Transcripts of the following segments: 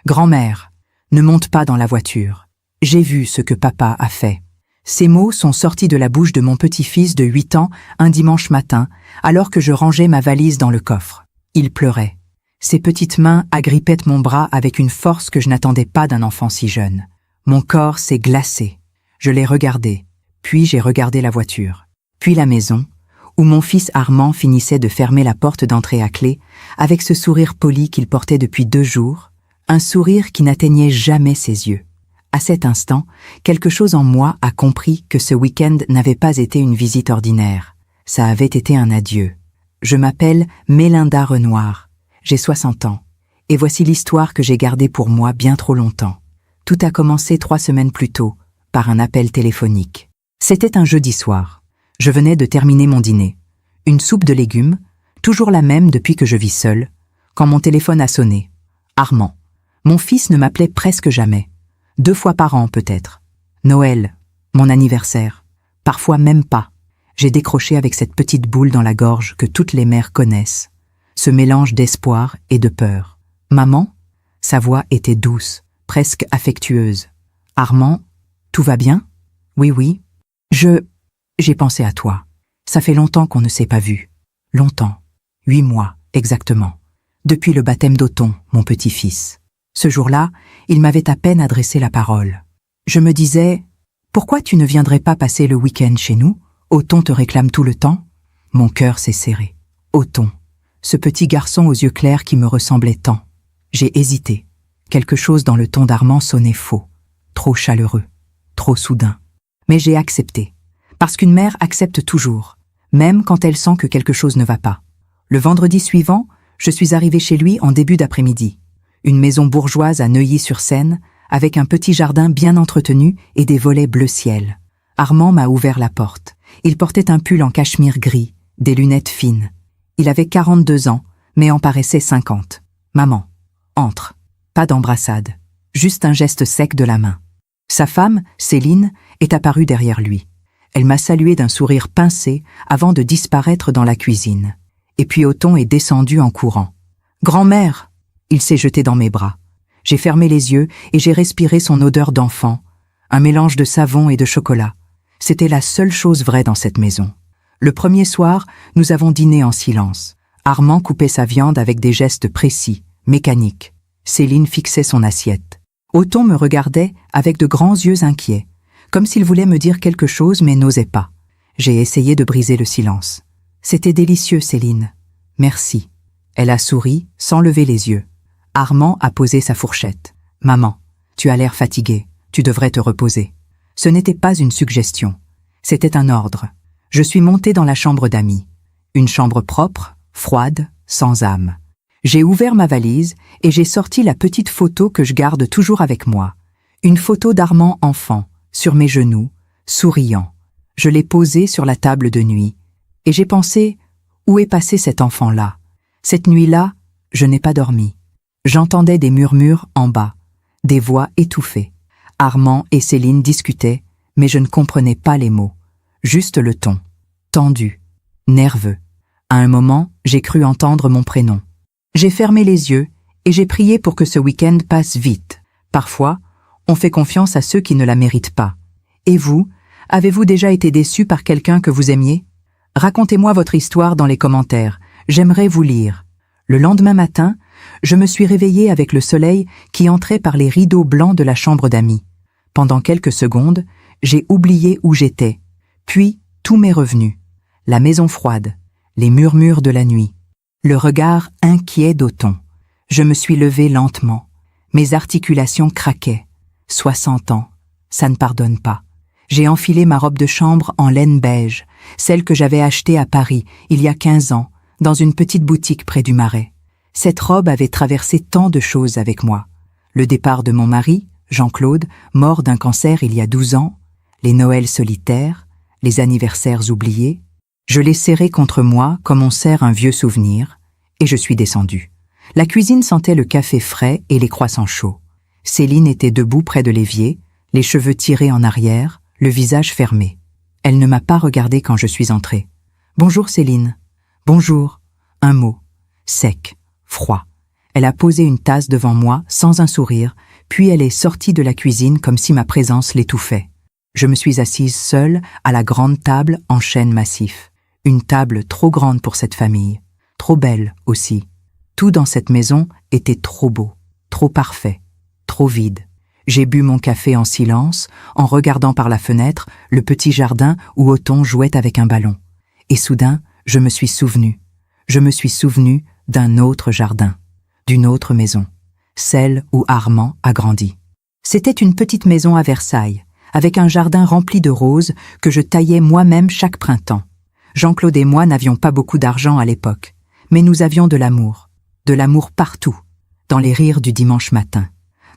Grand-mère, ne monte pas dans la voiture. J'ai vu ce que papa a fait. Ces mots sont sortis de la bouche de mon petit-fils de 8 ans un dimanche matin, alors que je rangeais ma valise dans le coffre. Il pleurait. Ses petites mains agrippaient mon bras avec une force que je n'attendais pas d'un enfant si jeune. Mon corps s'est glacé. Je l'ai regardé, puis j'ai regardé la voiture, puis la maison, où mon fils Armand finissait de fermer la porte d'entrée à clé, avec ce sourire poli qu'il portait depuis 2 jours, un sourire qui n'atteignait jamais ses yeux. À cet instant, quelque chose en moi a compris que ce week-end n'avait pas été une visite ordinaire. Ça avait été un adieu. Je m'appelle Mélinda Renoir. J'ai 60 ans. Et voici l'histoire que j'ai gardée pour moi bien trop longtemps. Tout a commencé 3 semaines plus tôt, par un appel téléphonique. C'était un jeudi soir. Je venais de terminer mon dîner. Une soupe de légumes, toujours la même depuis que je vis seule, quand mon téléphone a sonné. Armand. Mon fils ne m'appelait presque jamais. 2 fois par an peut-être. Noël, mon anniversaire. Parfois même pas. J'ai décroché avec cette petite boule dans la gorge que toutes les mères connaissent. Ce mélange d'espoir et de peur. Maman? Sa voix était douce, presque affectueuse. Armand? Tout va bien? Oui. J'ai pensé à toi. Ça fait longtemps qu'on ne s'est pas vu. Longtemps. 8 mois, exactement. Depuis le baptême d'Othon, mon petit-fils. Ce jour-là, il m'avait à peine adressé la parole. Je me disais, pourquoi tu ne viendrais pas passer le week-end chez nous? Othon te réclame tout le temps? Mon cœur s'est serré. Othon, ce petit garçon aux yeux clairs qui me ressemblait tant. J'ai hésité. Quelque chose dans le ton d'Armand sonnait faux. Trop chaleureux. Trop soudain. Mais j'ai accepté. Parce qu'une mère accepte toujours, même quand elle sent que quelque chose ne va pas. Le vendredi suivant, je suis arrivée chez lui en début d'après-midi. Une maison bourgeoise à Neuilly-sur-Seine, avec un petit jardin bien entretenu et des volets bleu ciel. Armand m'a ouvert la porte. Il portait un pull en cachemire gris, des lunettes fines. Il avait 42 ans, mais en paraissait 50. Maman, entre. Pas d'embrassade, juste un geste sec de la main. Sa femme, Céline, est apparue derrière lui. Elle m'a salué d'un sourire pincé avant de disparaître dans la cuisine. Et puis Othon est descendu en courant. « Grand-mère !» Il s'est jeté dans mes bras. J'ai fermé les yeux et j'ai respiré son odeur d'enfant, un mélange de savon et de chocolat. C'était la seule chose vraie dans cette maison. Le premier soir, nous avons dîné en silence. Armand coupait sa viande avec des gestes précis, mécaniques. Céline fixait son assiette. Othon me regardait avec de grands yeux inquiets, comme s'il voulait me dire quelque chose mais n'osait pas. J'ai essayé de briser le silence. « C'était délicieux, Céline. Merci. » Elle a souri, sans lever les yeux. Armand a posé sa fourchette. « Maman, tu as l'air fatiguée. Tu devrais te reposer. » Ce n'était pas une suggestion. C'était un ordre. Je suis montée dans la chambre d'amis. Une chambre propre, froide, sans âme. J'ai ouvert ma valise et j'ai sorti la petite photo que je garde toujours avec moi. Une photo d'Armand enfant, sur mes genoux, souriant. Je l'ai posée sur la table de nuit. Et j'ai pensé, où est passé cet enfant-là? Cette nuit-là, je n'ai pas dormi. J'entendais des murmures en bas, des voix étouffées. Armand et Céline discutaient, mais je ne comprenais pas les mots. Juste le ton, tendu, nerveux. À un moment, j'ai cru entendre mon prénom. J'ai fermé les yeux et j'ai prié pour que ce week-end passe vite. Parfois, on fait confiance à ceux qui ne la méritent pas. Et vous, avez-vous déjà été déçu par quelqu'un que vous aimiez? Racontez-moi votre histoire dans les commentaires. J'aimerais vous lire. Le lendemain matin, je me suis réveillée avec le soleil qui entrait par les rideaux blancs de la chambre d'amis. Pendant quelques secondes, j'ai oublié où j'étais. Puis, tout m'est revenu. La maison froide, les murmures de la nuit, le regard inquiet d'Othon. Je me suis levée lentement. Mes articulations craquaient. 60 ans, ça ne pardonne pas. J'ai enfilé ma robe de chambre en laine beige, celle que j'avais achetée à Paris il y a 15 ans, dans une petite boutique près du Marais. Cette robe avait traversé tant de choses avec moi. Le départ de mon mari, Jean-Claude, mort d'un cancer il y a 12 ans, les Noëls solitaires, les anniversaires oubliés. Je l'ai serré contre moi comme on serre un vieux souvenir, et je suis descendue. La cuisine sentait le café frais et les croissants chauds. Céline était debout près de l'évier, les cheveux tirés en arrière, le visage fermé. Elle ne m'a pas regardée quand je suis entrée. « Bonjour Céline. »« Bonjour. » Un mot. Sec, froid. Elle a posé une tasse devant moi sans un sourire, puis elle est sortie de la cuisine comme si ma présence l'étouffait. Je me suis assise seule à la grande table en chêne massif. Une table trop grande pour cette famille, trop belle aussi. Tout dans cette maison était trop beau, trop parfait, trop vide. J'ai bu mon café en silence, en regardant par la fenêtre le petit jardin où Othon jouait avec un ballon. Et soudain, je me suis souvenu d'un autre jardin, d'une autre maison, celle où Armand a grandi. C'était une petite maison à Versailles, avec un jardin rempli de roses que je taillais moi-même chaque printemps. Jean-Claude et moi n'avions pas beaucoup d'argent à l'époque, mais nous avions de l'amour partout, dans les rires du dimanche matin,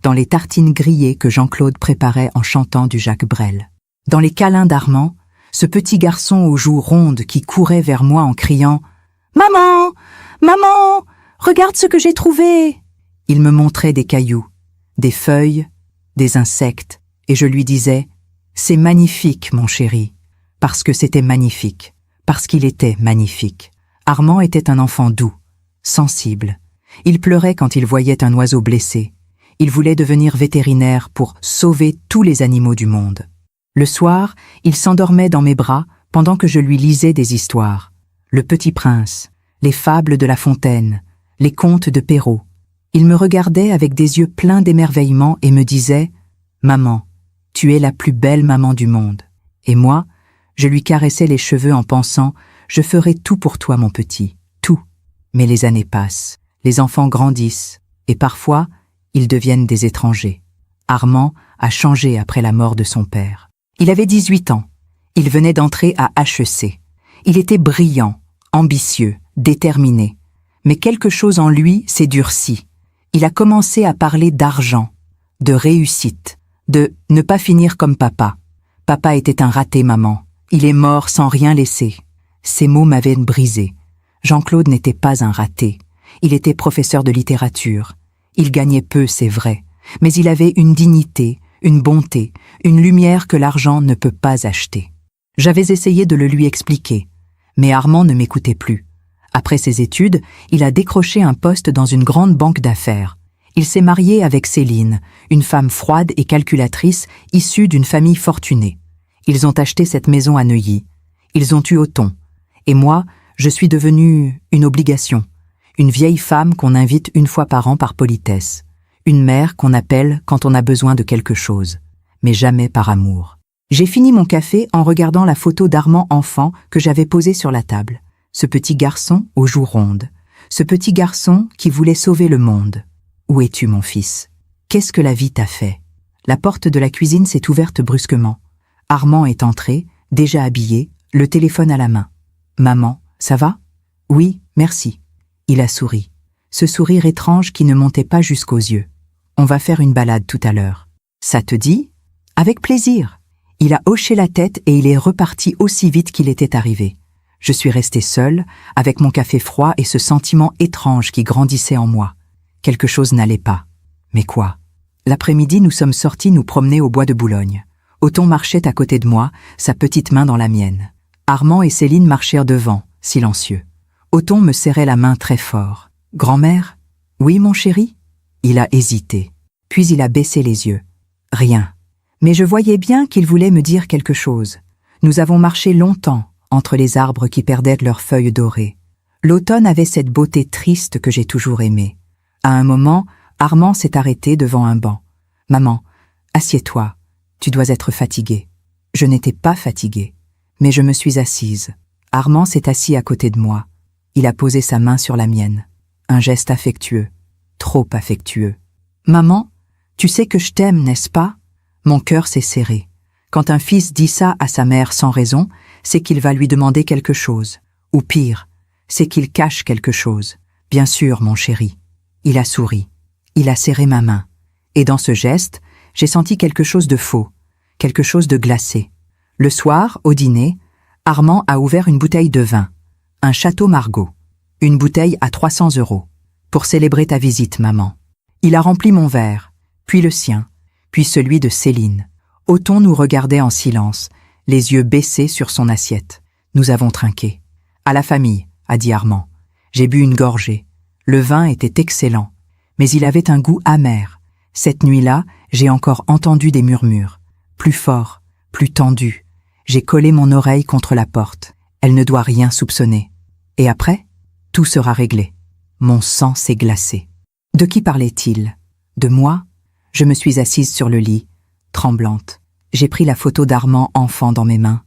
dans les tartines grillées que Jean-Claude préparait en chantant du Jacques Brel, dans les câlins d'Armand, ce petit garçon aux joues rondes qui courait vers moi en criant « Maman! Maman! Regarde ce que j'ai trouvé !» Il me montrait des cailloux, des feuilles, des insectes, et je lui disais « C'est magnifique, mon chéri !» Parce que c'était magnifique, parce qu'il était magnifique. Armand était un enfant doux, sensible. Il pleurait quand il voyait un oiseau blessé. Il voulait devenir vétérinaire pour sauver tous les animaux du monde. Le soir, il s'endormait dans mes bras pendant que je lui lisais des histoires. Le Petit Prince, les fables de La Fontaine, les contes de Perrault. Il me regardait avec des yeux pleins d'émerveillement et me disait « Maman, tu es la plus belle maman du monde. » Et moi, je lui caressais les cheveux en pensant « Je ferai tout pour toi, mon petit, tout. » Mais les années passent, les enfants grandissent, et parfois, ils deviennent des étrangers. Armand a changé après la mort de son père. Il avait 18 ans. Il venait d'entrer à HEC. Il était brillant, ambitieux, déterminé. Mais quelque chose en lui s'est durci. Il a commencé à parler d'argent, de réussite, de ne pas finir comme papa. Papa était un raté, maman. Il est mort sans rien laisser. Ces mots m'avaient brisé. Jean-Claude n'était pas un raté. Il était professeur de littérature. Il gagnait peu, c'est vrai, mais il avait une dignité, une bonté, une lumière que l'argent ne peut pas acheter. J'avais essayé de le lui expliquer, mais Armand ne m'écoutait plus. Après ses études, il a décroché un poste dans une grande banque d'affaires. Il s'est marié avec Céline, une femme froide et calculatrice issue d'une famille fortunée. Ils ont acheté cette maison à Neuilly. Ils ont eu Othon. Et moi, je suis devenue une obligation. Une vieille femme qu'on invite une fois par an par politesse. Une mère qu'on appelle quand on a besoin de quelque chose. Mais jamais par amour. J'ai fini mon café en regardant la photo d'Armand enfant que j'avais posée sur la table. Ce petit garçon aux joues rondes. Ce petit garçon qui voulait sauver le monde. Où es-tu, mon fils? Qu'est-ce que la vie t'a fait? La porte de la cuisine s'est ouverte brusquement. Armand est entré, déjà habillé, le téléphone à la main. « Maman, ça va? »« Oui, merci. » Il a souri. Ce sourire étrange qui ne montait pas jusqu'aux yeux. « On va faire une balade tout à l'heure. »« Ça te dit? » ?»« Avec plaisir. » Il a hoché la tête et il est reparti aussi vite qu'il était arrivé. Je suis restée seule, avec mon café froid et ce sentiment étrange qui grandissait en moi. Quelque chose n'allait pas. Mais quoi? L'après-midi, nous sommes sortis nous promener au bois de Boulogne. Othon marchait à côté de moi, sa petite main dans la mienne. Armand et Céline marchèrent devant, silencieux. Othon me serrait la main très fort. « Grand-mère? Oui, mon chéri ?» Il a hésité. Puis il a baissé les yeux. Rien. Mais je voyais bien qu'il voulait me dire quelque chose. Nous avons marché longtemps entre les arbres qui perdaient leurs feuilles dorées. L'automne avait cette beauté triste que j'ai toujours aimée. À un moment, Armand s'est arrêté devant un banc. « Maman, assieds-toi. Tu dois être fatiguée. » Je n'étais pas fatiguée, mais je me suis assise. Armand s'est assis à côté de moi. Il a posé sa main sur la mienne. Un geste affectueux, trop affectueux. « Maman, tu sais que je t'aime, n'est-ce pas ?» Mon cœur s'est serré. Quand un fils dit ça à sa mère sans raison, c'est qu'il va lui demander quelque chose. Ou pire, c'est qu'il cache quelque chose. Bien sûr, mon chéri. Il a souri. Il a serré ma main. Et dans ce geste, j'ai senti quelque chose de faux, quelque chose de glacé. Le soir, au dîner, Armand a ouvert une bouteille de vin, un Château Margaux, une bouteille à 300 €, pour célébrer ta visite, maman. Il a rempli mon verre, puis le sien, puis celui de Céline. Othon nous regardait en silence, les yeux baissés sur son assiette. Nous avons trinqué. « À la famille », a dit Armand. J'ai bu une gorgée. Le vin était excellent. mais il avait un goût amer. Cette nuit-là, j'ai encore entendu des murmures, plus forts, plus tendus. J'ai collé mon oreille contre la porte. Elle ne doit rien soupçonner. Et après, tout sera réglé. Mon sang s'est glacé. De qui parlait-il? De moi? Je me suis assise sur le lit, tremblante. J'ai pris la photo d'Armand enfant dans mes mains,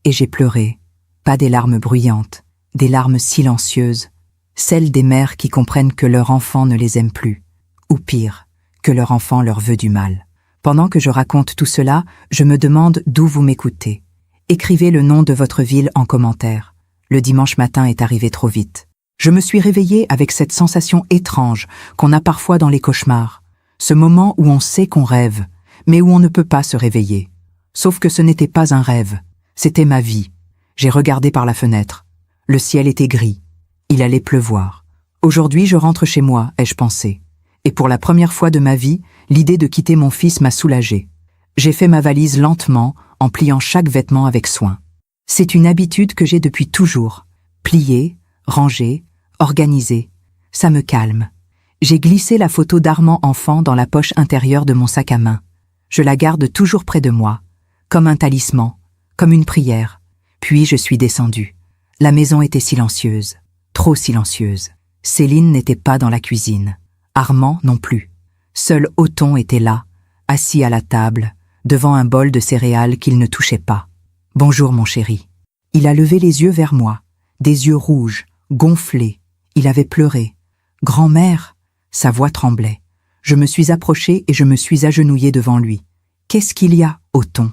et j'ai pleuré. Pas des larmes bruyantes, des larmes silencieuses, celles des mères qui comprennent que leur enfant ne les aime plus, ou pire, que leur enfant leur veut du mal. Pendant que je raconte tout cela, je me demande d'où vous m'écoutez. Écrivez le nom de votre ville en commentaire. Le dimanche matin est arrivé trop vite. Je me suis réveillée avec cette sensation étrange qu'on a parfois dans les cauchemars. Ce moment où on sait qu'on rêve, mais où on ne peut pas se réveiller. Sauf que ce n'était pas un rêve, c'était ma vie. J'ai regardé par la fenêtre. Le ciel était gris. Il allait pleuvoir. Aujourd'hui, je rentre chez moi, ai-je pensé. Et pour la première fois de ma vie, l'idée de quitter mon fils m'a soulagée. J'ai fait ma valise lentement, en pliant chaque vêtement avec soin. C'est une habitude que j'ai depuis toujours. Plier, ranger, organiser. Ça me calme. J'ai glissé la photo d'Armand enfant dans la poche intérieure de mon sac à main. Je la garde toujours près de moi, comme un talisman, comme une prière. Puis je suis descendue. La maison était silencieuse, trop silencieuse. Céline n'était pas dans la cuisine. Armand non plus. Seul Othon était là, assis à la table, devant un bol de céréales qu'il ne touchait pas. « Bonjour mon chéri. » Il a levé les yeux vers moi, des yeux rouges, gonflés. Il avait pleuré. « Grand-mère !» Sa voix tremblait. Je me suis approchée et je me suis agenouillée devant lui. « Qu'est-ce qu'il y a, Othon ?»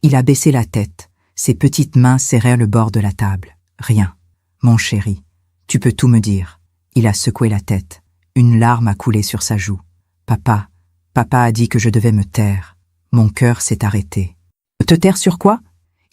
Il a baissé la tête. Ses petites mains serraient le bord de la table. « Rien. Mon chéri, tu peux tout me dire. » Il a secoué la tête. Une larme a coulé sur sa joue. « Papa a dit que je devais me taire. Mon cœur s'est arrêté. »« Te taire sur quoi ?»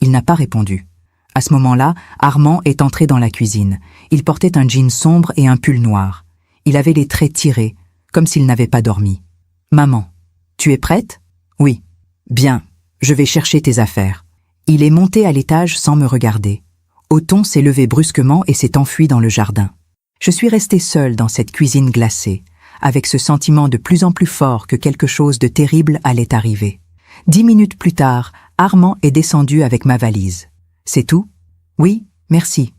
Il n'a pas répondu. À ce moment-là, Armand est entré dans la cuisine. Il portait un jean sombre et un pull noir. Il avait les traits tirés, comme s'il n'avait pas dormi. « Maman, tu es prête ?»« Oui. »« Bien, je vais chercher tes affaires. » Il est monté à l'étage sans me regarder. Othon s'est levé brusquement et s'est enfui dans le jardin. Je suis restée seule dans cette cuisine glacée, avec ce sentiment de plus en plus fort que quelque chose de terrible allait arriver. 10 minutes plus tard, Armand est descendu avec ma valise. « C'est tout ?»« Oui, merci. »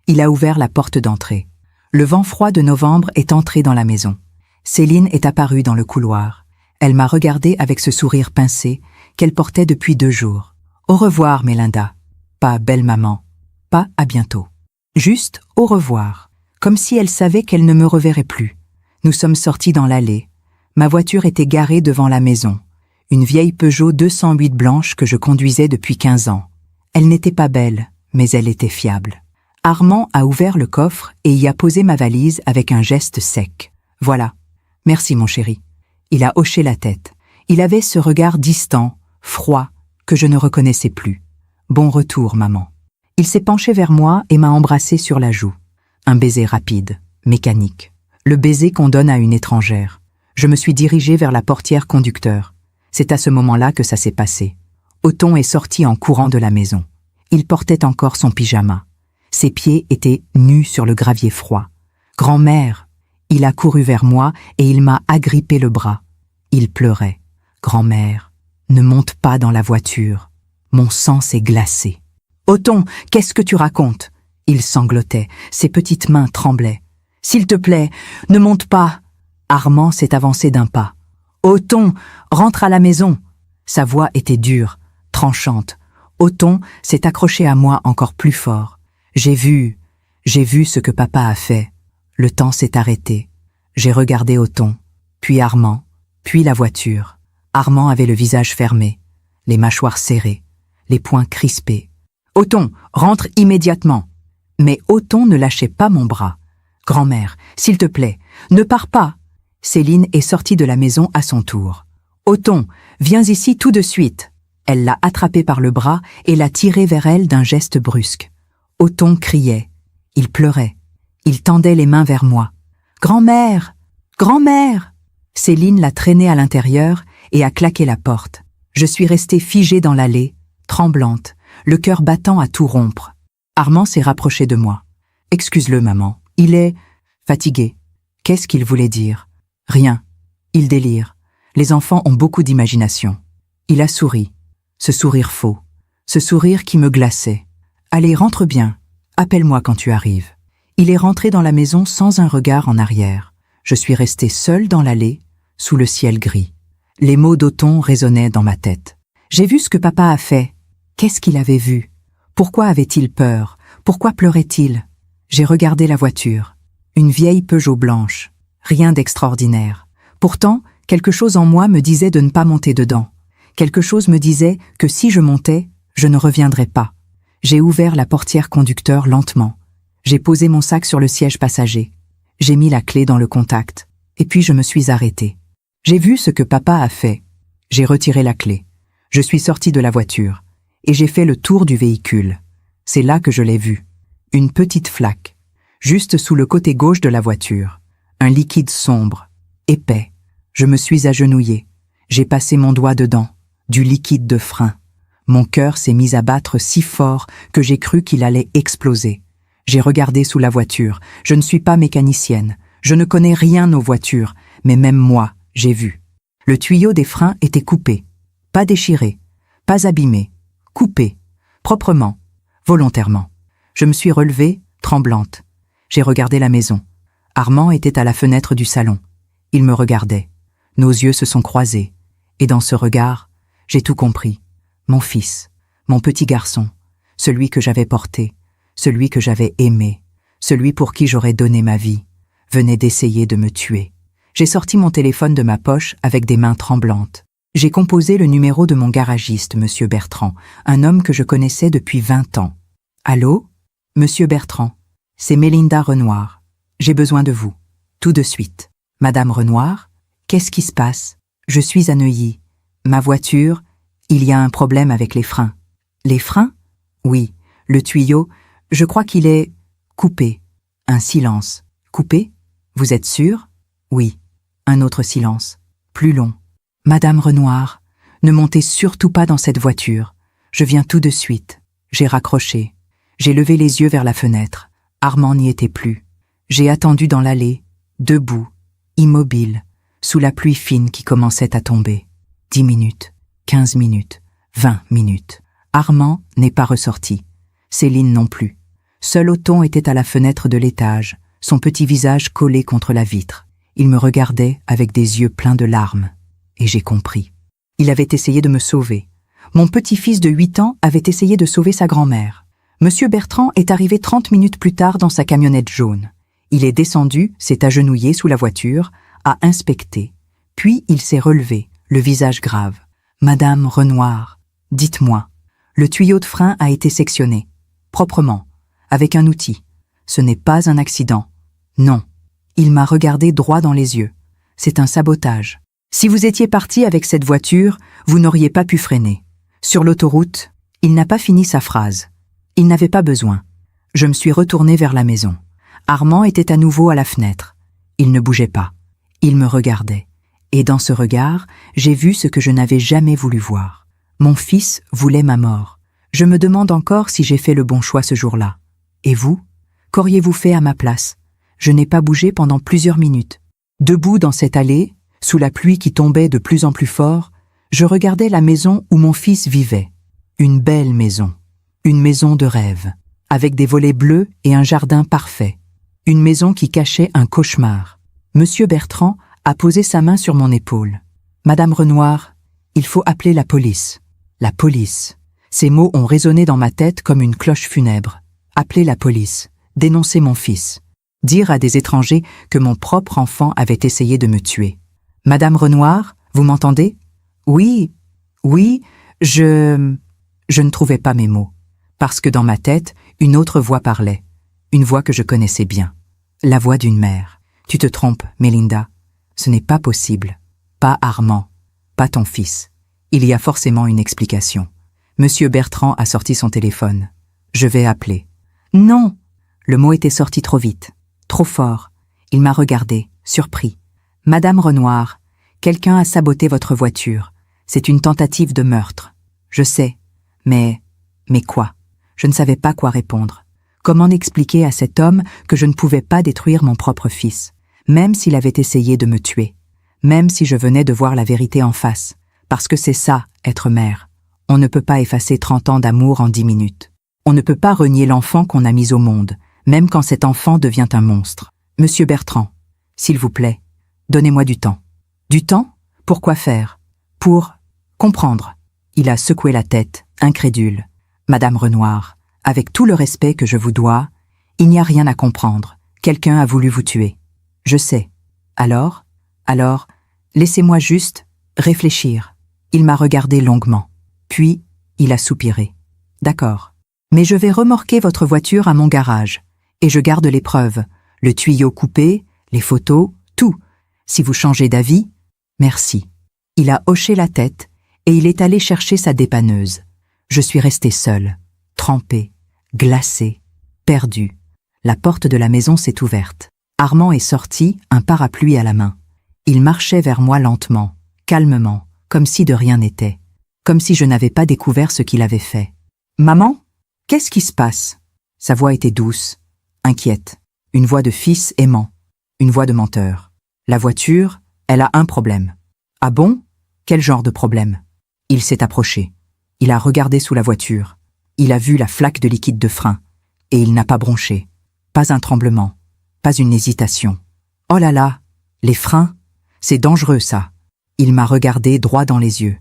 Il a ouvert la porte d'entrée. Le vent froid de novembre est entré dans la maison. Céline est apparue dans le couloir. Elle m'a regardée avec ce sourire pincé qu'elle portait depuis 2 jours. « Au revoir, Mélinda. » Pas « belle maman », pas « à bientôt ». Juste « au revoir », comme si elle savait qu'elle ne me reverrait plus. Nous sommes sortis dans l'allée. Ma voiture était garée devant la maison. Une vieille Peugeot 208 blanche que je conduisais depuis 15 ans. Elle n'était pas belle, mais elle était fiable. Armand a ouvert le coffre et y a posé ma valise avec un geste sec. « Voilà. Merci, mon chéri. » Il a hoché la tête. Il avait ce regard distant, froid, que je ne reconnaissais plus. « Bon retour, maman. » Il s'est penché vers moi et m'a embrassé sur la joue. Un baiser rapide, mécanique. Le baiser qu'on donne à une étrangère. Je me suis dirigée vers la portière conducteur. C'est à ce moment-là que ça s'est passé. Othon est sorti en courant de la maison. Il portait encore son pyjama. Ses pieds étaient nus sur le gravier froid. « Grand-mère !» Il a couru vers moi et il m'a agrippé le bras. Il pleurait. « Grand-mère, ne monte pas dans la voiture. Mon sang s'est glacé. »« Othon, qu'est-ce que tu racontes ?» Il sanglotait, ses petites mains tremblaient. « S'il te plaît, ne monte pas !» Armand s'est avancé d'un pas. « Othon, rentre à la maison !» Sa voix était dure, tranchante. Othon s'est accroché à moi encore plus fort. J'ai vu ce que papa a fait. Le temps s'est arrêté. J'ai regardé Othon, puis Armand, puis la voiture. Armand avait le visage fermé, les mâchoires serrées, les poings crispés. « Othon, rentre immédiatement !» Mais Othon ne lâchait pas mon bras. « Grand-mère, s'il te plaît, ne pars pas !» Céline est sortie de la maison à son tour. « Othon, viens ici tout de suite !» Elle l'a attrapé par le bras et l'a tiré vers elle d'un geste brusque. Othon criait. Il pleurait. Il tendait les mains vers moi. « Grand-mère! Grand-mère !» Céline l'a traîné à l'intérieur et a claqué la porte. Je suis restée figée dans l'allée, tremblante, le cœur battant à tout rompre. Armand s'est rapproché de moi. « Excuse-le, maman. Il est fatigué. » Qu'est-ce qu'il voulait dire? Rien. Il délire. Les enfants ont beaucoup d'imagination. Il a souri. Ce sourire faux. Ce sourire qui me glaçait. Allez, rentre bien. Appelle-moi quand tu arrives. Il est rentré dans la maison sans un regard en arrière. Je suis restée seule dans l'allée, sous le ciel gris. Les mots d'Othon résonnaient dans ma tête. J'ai vu ce que papa a fait. Qu'est-ce qu'il avait vu? Pourquoi avait-il peur? Pourquoi pleurait-il? J'ai regardé la voiture. Une vieille Peugeot blanche. Rien d'extraordinaire. Pourtant, quelque chose en moi me disait de ne pas monter dedans. Quelque chose me disait que si je montais, je ne reviendrais pas. J'ai ouvert la portière conducteur lentement. J'ai posé mon sac sur le siège passager. J'ai mis la clé dans le contact. Et puis je me suis arrêtée. J'ai vu ce que papa a fait. J'ai retiré la clé. Je suis sortie de la voiture. Et j'ai fait le tour du véhicule. C'est là que je l'ai vu. Une petite flaque. Juste sous le côté gauche de la voiture. Un liquide sombre. Épais. Je me suis agenouillée. J'ai passé mon doigt dedans. Du liquide de frein. Mon cœur s'est mis à battre si fort que j'ai cru qu'il allait exploser. J'ai regardé sous la voiture. Je ne suis pas mécanicienne. Je ne connais rien aux voitures. Mais même moi, j'ai vu. Le tuyau des freins était coupé. Pas déchiré. Pas abîmé. Coupé. Proprement. Volontairement. Je me suis relevée, tremblante. J'ai regardé la maison. Armand était à la fenêtre du salon. Il me regardait. Nos yeux se sont croisés. Et dans ce regard, j'ai tout compris. Mon fils, mon petit garçon, celui que j'avais porté, celui que j'avais aimé, celui pour qui j'aurais donné ma vie, venait d'essayer de me tuer. J'ai sorti mon téléphone de ma poche avec des mains tremblantes. J'ai composé le numéro de mon garagiste, Monsieur Bertrand, un homme que je connaissais depuis 20 ans. Allô? Monsieur Bertrand, c'est Mélinda Renoir. J'ai besoin de vous. Tout de suite. Madame Renoir, qu'est-ce qui se passe? Je suis à Neuilly. Ma voiture, il y a un problème avec les freins. Les freins? Oui. Le tuyau, je crois qu'il est coupé. Un silence. Coupé? Vous êtes sûr? Oui. Un autre silence. Plus long. Madame Renoir, ne montez surtout pas dans cette voiture. Je viens tout de suite. J'ai raccroché. J'ai levé les yeux vers la fenêtre. Armand n'y était plus. J'ai attendu dans l'allée, debout, immobile, sous la pluie fine qui commençait à tomber. 10 minutes, 15 minutes, 20 minutes. Armand n'est pas ressorti. Céline non plus. Seul Othon était à la fenêtre de l'étage, son petit visage collé contre la vitre. Il me regardait avec des yeux pleins de larmes. Et j'ai compris. Il avait essayé de me sauver. Mon petit-fils de 8 ans avait essayé de sauver sa grand-mère. Monsieur Bertrand est arrivé 30 minutes plus tard dans sa camionnette jaune. Il est descendu, s'est agenouillé sous la voiture, a inspecté. Puis il s'est relevé, le visage grave. « Madame Renoir, dites-moi, le tuyau de frein a été sectionné, proprement, avec un outil. Ce n'est pas un accident. Non. » Il m'a regardé droit dans les yeux. C'est un sabotage. Si vous étiez parti avec cette voiture, vous n'auriez pas pu freiner. Sur l'autoroute, il n'a pas fini sa phrase. Il n'avait pas besoin. Je me suis retournée vers la maison. Armand était à nouveau à la fenêtre. Il ne bougeait pas. Il me regardait. Et dans ce regard, j'ai vu ce que je n'avais jamais voulu voir. Mon fils voulait ma mort. Je me demande encore si j'ai fait le bon choix ce jour-là. Et vous? Qu'auriez-vous fait à ma place? Je n'ai pas bougé pendant plusieurs minutes. Debout dans cette allée, sous la pluie qui tombait de plus en plus fort, je regardais la maison où mon fils vivait. Une belle maison. Une maison de rêve, avec des volets bleus et un jardin parfait. Une maison qui cachait un cauchemar. Monsieur Bertrand a posé sa main sur mon épaule. « Madame Renoir, il faut appeler la police. » La police. Ces mots ont résonné dans ma tête comme une cloche funèbre. Appeler la police. Dénoncer mon fils. Dire à des étrangers que mon propre enfant avait essayé de me tuer. « Madame Renoir, vous m'entendez? »« Oui, oui, je ne trouvais pas mes mots. Parce que dans ma tête, une autre voix parlait. Une voix que je connaissais bien. La voix d'une mère. « Tu te trompes, Mélinda. Ce n'est pas possible. Pas Armand. Pas ton fils. Il y a forcément une explication. » Monsieur Bertrand a sorti son téléphone. « Je vais appeler. »« Non !» Le mot était sorti trop vite. Trop fort. Il m'a regardé, surpris. « Madame Renoir, quelqu'un a saboté votre voiture. C'est une tentative de meurtre. Je sais. Mais quoi? Je ne savais pas quoi répondre. Comment expliquer à cet homme que je ne pouvais pas détruire mon propre fils, même s'il avait essayé de me tuer? même si je venais de voir la vérité en face, parce que c'est ça, être mère. On ne peut pas effacer 30 ans d'amour en 10 minutes. On ne peut pas renier l'enfant qu'on a mis au monde, même quand cet enfant devient un monstre. Monsieur Bertrand, s'il vous plaît, donnez-moi du temps. Du temps? Pour quoi faire? Pour comprendre. Il a secoué la tête, incrédule. Madame Renoir, avec tout le respect que je vous dois, il n'y a rien à comprendre. Quelqu'un a voulu vous tuer. Je sais. Alors, laissez-moi juste réfléchir. Il m'a regardé longuement. Puis, il a soupiré. D'accord. Mais je vais remorquer votre voiture à mon garage. Et je garde les preuves. Le tuyau coupé, les photos, tout. Si vous changez d'avis, merci. Il a hoché la tête et il est allé chercher sa dépanneuse. Je suis restée seule, trempée, glacée, perdue. La porte de la maison s'est ouverte. Armand est sorti, un parapluie à la main. Il marchait vers moi lentement, calmement, comme si de rien n'était, comme si je n'avais pas découvert ce qu'il avait fait. « Maman, qu'est-ce qui se passe ?» Sa voix était douce, inquiète, une voix de fils aimant, une voix de menteur. La voiture, elle a un problème. Ah bon? Quel genre de problème? Il s'est approché. Il a regardé sous la voiture. Il a vu la flaque de liquide de frein. Et il n'a pas bronché. Pas un tremblement. Pas une hésitation. Oh là là, les freins, c'est dangereux ça. Il m'a regardé droit dans les yeux.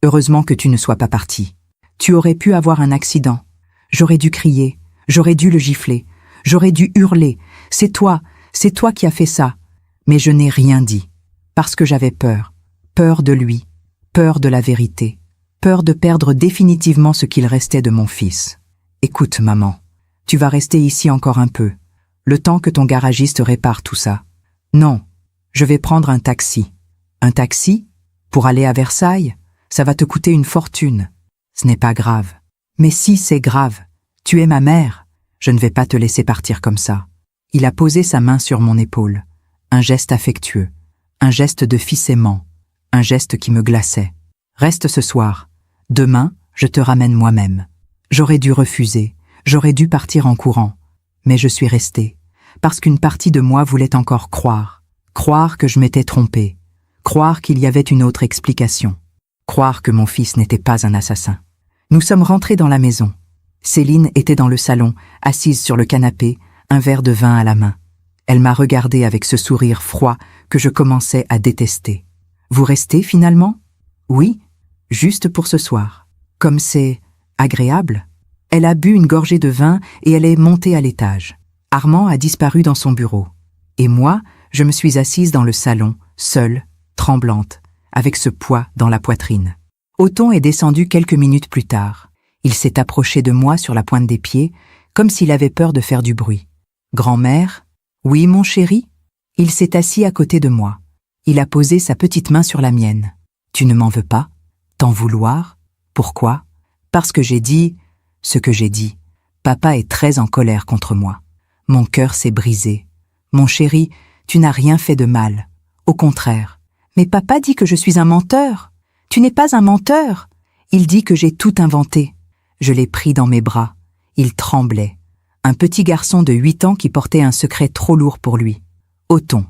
Heureusement que tu ne sois pas parti. Tu aurais pu avoir un accident. J'aurais dû crier. J'aurais dû le gifler. J'aurais dû hurler. C'est toi qui as fait ça. Mais je n'ai rien dit. Parce que j'avais peur. Peur de lui. Peur de la vérité. Peur de perdre définitivement ce qu'il restait de mon fils. Écoute, maman, tu vas rester ici encore un peu, le temps que ton garagiste répare tout ça. Non, je vais prendre un taxi. Un taxi? Pour aller à Versailles? Ça va te coûter une fortune. Ce n'est pas grave. Mais si c'est grave, tu es ma mère. Je ne vais pas te laisser partir comme ça. Il a posé sa main sur mon épaule. Un geste affectueux. Un geste de fils aimant. Un geste qui me glaçait. Reste ce soir. Demain, je te ramène moi-même. J'aurais dû refuser. J'aurais dû partir en courant. Mais je suis restée. Parce qu'une partie de moi voulait encore croire. Croire que je m'étais trompée. Croire qu'il y avait une autre explication. Croire que mon fils n'était pas un assassin. Nous sommes rentrés dans la maison. Céline était dans le salon, assise sur le canapé, un verre de vin à la main. Elle m'a regardé avec ce sourire froid que je commençais à détester. « Vous restez finalement ?»« Oui, juste pour ce soir. Comme c'est agréable. » Elle a bu une gorgée de vin et elle est montée à l'étage. Armand a disparu dans son bureau. Et moi, je me suis assise dans le salon, seule, tremblante, avec ce poids dans la poitrine. Othon est descendu quelques minutes plus tard. Il s'est approché de moi sur la pointe des pieds, comme s'il avait peur de faire du bruit. « Grand-mère? Oui, mon chéri ?» Il s'est assis à côté de moi. Il a posé sa petite main sur la mienne. « Tu ne m'en veux pas? T'en vouloir? Pourquoi? Parce que j'ai dit ce que j'ai dit. Papa est très en colère contre moi. Mon cœur s'est brisé. Mon chéri, tu n'as rien fait de mal. Au contraire. Mais papa dit que je suis un menteur. Tu n'es pas un menteur. Il dit que j'ai tout inventé. » Je l'ai pris dans mes bras. Il tremblait. Un petit garçon de 8 ans qui portait un secret trop lourd pour lui. « Othon,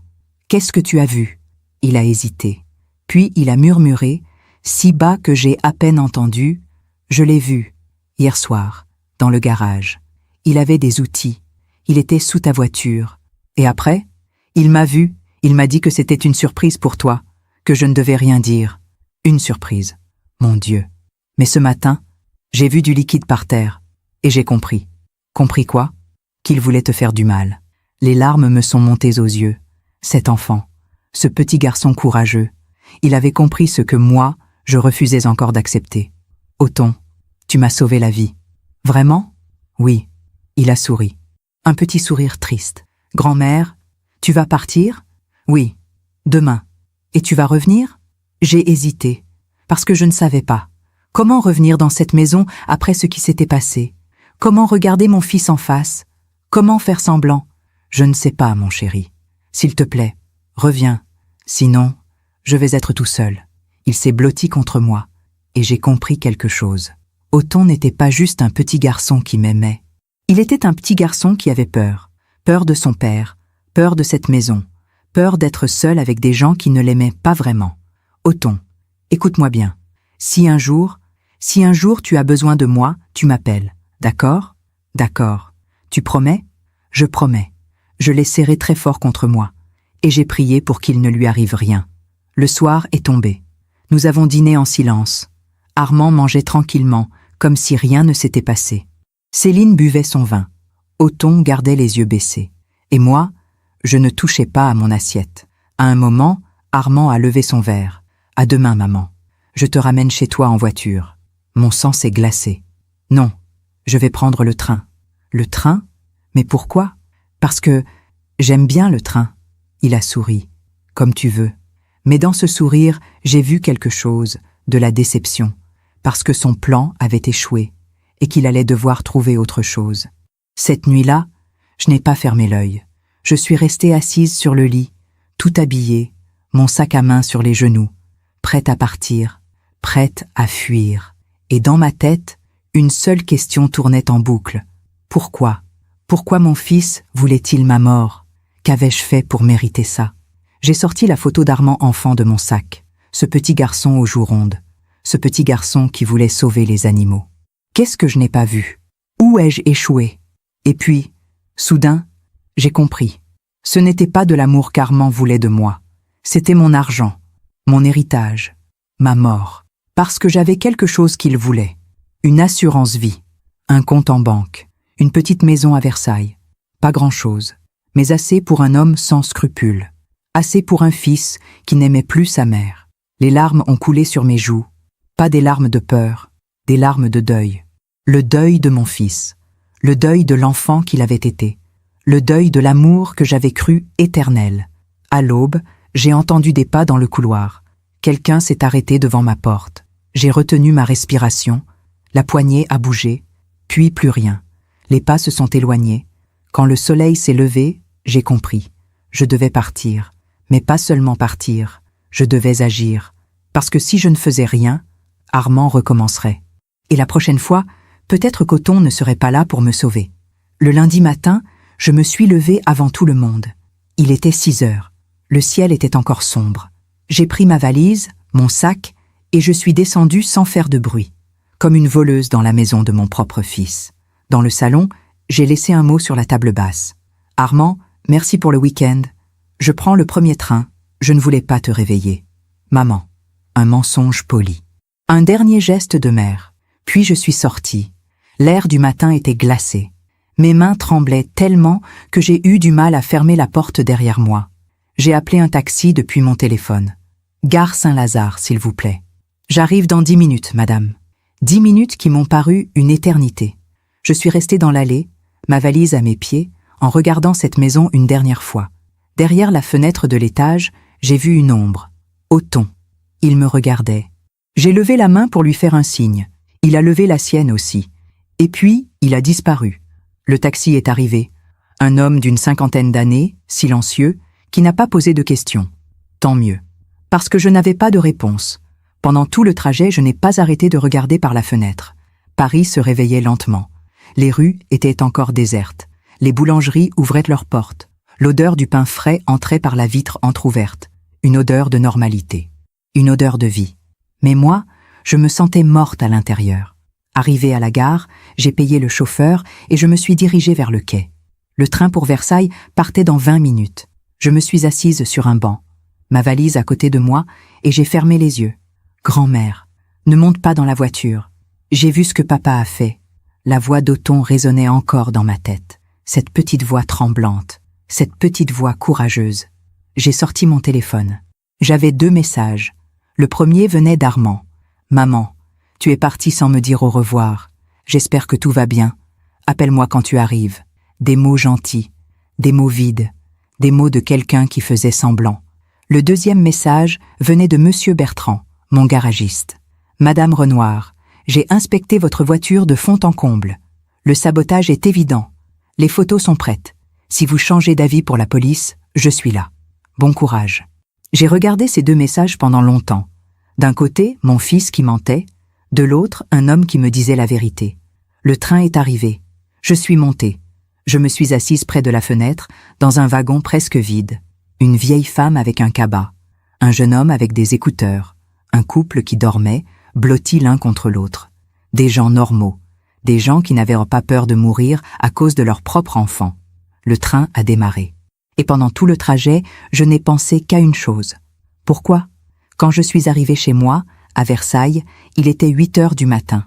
qu'est-ce que tu as vu ?» Il a hésité. Puis il a murmuré, si bas que j'ai à peine entendu, « Je l'ai vu, hier soir, dans le garage. Il avait des outils. Il était sous ta voiture. Et après, il m'a vu, il m'a dit que c'était une surprise pour toi, que je ne devais rien dire. Une surprise. Mon Dieu. Mais ce matin, j'ai vu du liquide par terre, et j'ai compris. Compris quoi? Qu'il voulait te faire du mal. Les larmes me sont montées aux yeux. Cet enfant, ce petit garçon courageux, il avait compris ce que moi, je refusais encore d'accepter. Othon, tu m'as sauvé la vie. Vraiment? Oui. Il a souri. Un petit sourire triste. Grand-mère, tu vas partir? Oui. Demain. Et tu vas revenir? J'ai hésité, parce que je ne savais pas. Comment revenir dans cette maison après ce qui s'était passé? Comment regarder mon fils en face? Comment faire semblant? Je ne sais pas, mon chéri. S'il te plaît, reviens. Sinon, je vais être tout seul. Il s'est blotti contre moi, et j'ai compris quelque chose. Othon n'était pas juste un petit garçon qui m'aimait. Il était un petit garçon qui avait peur. Peur de son père, peur de cette maison, Peur d'être seule avec des gens qui ne l'aimaient pas vraiment. Othon, écoute-moi bien. Si un jour tu as besoin de moi, tu m'appelles. D'accord? D'accord. Tu promets? Je promets. Je l'ai serré très fort contre moi. Et j'ai prié pour qu'il ne lui arrive rien. Le soir est tombé. Nous avons dîné en silence. Armand mangeait tranquillement, comme si rien ne s'était passé. Céline buvait son vin. Othon gardait les yeux baissés. Et moi, je ne touchais pas à mon assiette. À un moment, Armand a levé son verre. « À demain, maman. Je te ramène chez toi en voiture. » Mon sang s'est glacé. « Non, je vais prendre le train. »« Le train? Mais pourquoi? »« Parce que j'aime bien le train. » Il a souri. « Comme tu veux. » Mais dans ce sourire, j'ai vu quelque chose, de la déception, parce que son plan avait échoué et qu'il allait devoir trouver autre chose. Cette nuit-là, je n'ai pas fermé l'œil. Je suis restée assise sur le lit, tout habillée, mon sac à main sur les genoux, prête à partir, prête à fuir. Et dans ma tête, une seule question tournait en boucle. Pourquoi? Pourquoi mon fils voulait-il ma mort? Qu'avais-je fait pour mériter ça? J'ai sorti la photo d'Armand enfant de mon sac, ce petit garçon aux joues rondes, ce petit garçon qui voulait sauver les animaux. Qu'est-ce que je n'ai pas vu? Où ai-je échoué? Et puis, soudain, j'ai compris. Ce n'était pas de l'amour qu'Armand voulait de moi. C'était mon argent, mon héritage, ma mort. Parce que j'avais quelque chose qu'il voulait. Une assurance vie, un compte en banque, une petite maison à Versailles. Pas grand-chose, mais assez pour un homme sans scrupules. Assez pour un fils qui n'aimait plus sa mère. Les larmes ont coulé sur mes joues. Pas des larmes de peur, des larmes de deuil. Le deuil de mon fils. Le deuil de l'enfant qu'il avait été. Le deuil de l'amour que j'avais cru éternel. À l'aube, j'ai entendu des pas dans le couloir. Quelqu'un s'est arrêté devant ma porte. J'ai retenu ma respiration. La poignée a bougé, puis plus rien. Les pas se sont éloignés. Quand le soleil s'est levé, j'ai compris. Je devais partir. Mais pas seulement partir. Je devais agir. Parce que si je ne faisais rien, Armand recommencerait. Et la prochaine fois, peut-être qu'Othon ne serait pas là pour me sauver. Le lundi matin, je me suis levée avant tout le monde. Il était 6 heures. Le ciel était encore sombre. J'ai pris ma valise, mon sac, et je suis descendue sans faire de bruit, comme une voleuse dans la maison de mon propre fils. Dans le salon, j'ai laissé un mot sur la table basse. « Armand, merci pour le week-end. Je prends le premier train. Je ne voulais pas te réveiller. » Maman, un mensonge poli. Un dernier geste de mère. Puis je suis sortie. L'air du matin était glacé. Mes mains tremblaient tellement que j'ai eu du mal à fermer la porte derrière moi. J'ai appelé un taxi depuis mon téléphone. « Gare Saint-Lazare, s'il vous plaît. »« J'arrive dans 10 minutes, madame. » 10 minutes qui m'ont paru une éternité. Je suis restée dans l'allée, ma valise à mes pieds, en regardant cette maison une dernière fois. Derrière la fenêtre de l'étage, j'ai vu une ombre. Othon. Il me regardait. J'ai levé la main pour lui faire un signe. Il a levé la sienne aussi. Et puis, il a disparu. Le taxi est arrivé. Un homme d'une 50aine d'années, silencieux, qui n'a pas posé de questions. Tant mieux. Parce que je n'avais pas de réponse. Pendant tout le trajet, je n'ai pas arrêté de regarder par la fenêtre. Paris se réveillait lentement. Les rues étaient encore désertes. Les boulangeries ouvraient leurs portes. L'odeur du pain frais entrait par la vitre entr'ouverte. Une odeur de normalité. Une odeur de vie. Mais moi, je me sentais morte à l'intérieur. Arrivée à la gare, j'ai payé le chauffeur et je me suis dirigée vers le quai. Le train pour Versailles partait dans 20 minutes. Je me suis assise sur un banc, ma valise à côté de moi, et j'ai fermé les yeux. Grand-mère, ne monte pas dans la voiture. J'ai vu ce que papa a fait. La voix d'Othon résonnait encore dans ma tête. Cette petite voix tremblante, cette petite voix courageuse. J'ai sorti mon téléphone. J'avais 2 messages. Le premier venait d'Armand. « Maman, tu es partie sans me dire au revoir. J'espère que tout va bien. Appelle-moi quand tu arrives. » Des mots gentils, des mots vides, des mots de quelqu'un qui faisait semblant. Le deuxième message venait de Monsieur Bertrand, mon garagiste. « Madame Renoir, j'ai inspecté votre voiture de fond en comble. Le sabotage est évident. Les photos sont prêtes. Si vous changez d'avis pour la police, je suis là. Bon courage. » J'ai regardé ces 2 messages pendant longtemps. D'un côté, mon fils qui mentait, de l'autre, un homme qui me disait la vérité. Le train est arrivé. Je suis montée. Je me suis assise près de la fenêtre, dans un wagon presque vide. Une vieille femme avec un cabas, un jeune homme avec des écouteurs, un couple qui dormait, blottis l'un contre l'autre. Des gens normaux, des gens qui n'avaient pas peur de mourir à cause de leur propre enfant. Le train a démarré. Et pendant tout le trajet, je n'ai pensé qu'à une chose. Pourquoi? Quand je suis arrivée chez moi, à Versailles, il était 8 heures du matin.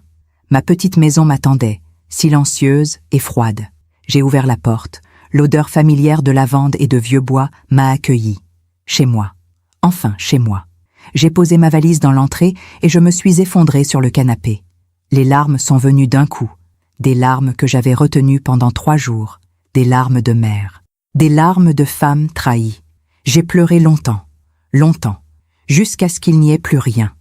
Ma petite maison m'attendait, silencieuse et froide. J'ai ouvert la porte. L'odeur familière de lavande et de vieux bois m'a accueillie. Chez moi. Enfin, chez moi. J'ai posé ma valise dans l'entrée et je me suis effondrée sur le canapé. Les larmes sont venues d'un coup. Des larmes que j'avais retenues pendant 3 jours. Des larmes de mère. Des larmes de femme trahie. J'ai pleuré longtemps. Longtemps. Jusqu'à ce qu'il n'y ait plus rien.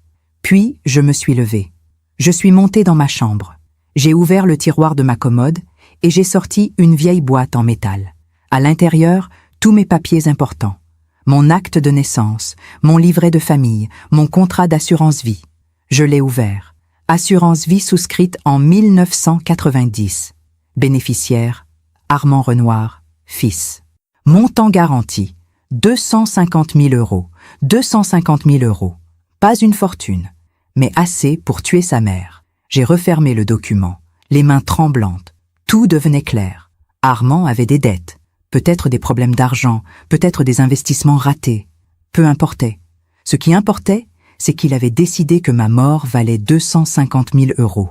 Puis, je me suis levée. Je suis montée dans ma chambre. J'ai ouvert le tiroir de ma commode et j'ai sorti une vieille boîte en métal. À l'intérieur, tous mes papiers importants. Mon acte de naissance, mon livret de famille, mon contrat d'assurance vie. Je l'ai ouvert. Assurance vie souscrite en 1990. Bénéficiaire, Armand Renoir, fils. Montant garanti, 250 000 €. 250 000 €. Pas une fortune, mais assez pour tuer sa mère. J'ai refermé le document, les mains tremblantes. Tout devenait clair. Armand avait des dettes, peut-être des problèmes d'argent, peut-être des investissements ratés. Peu importait. Ce qui importait, c'est qu'il avait décidé que ma mort valait 250 000 €.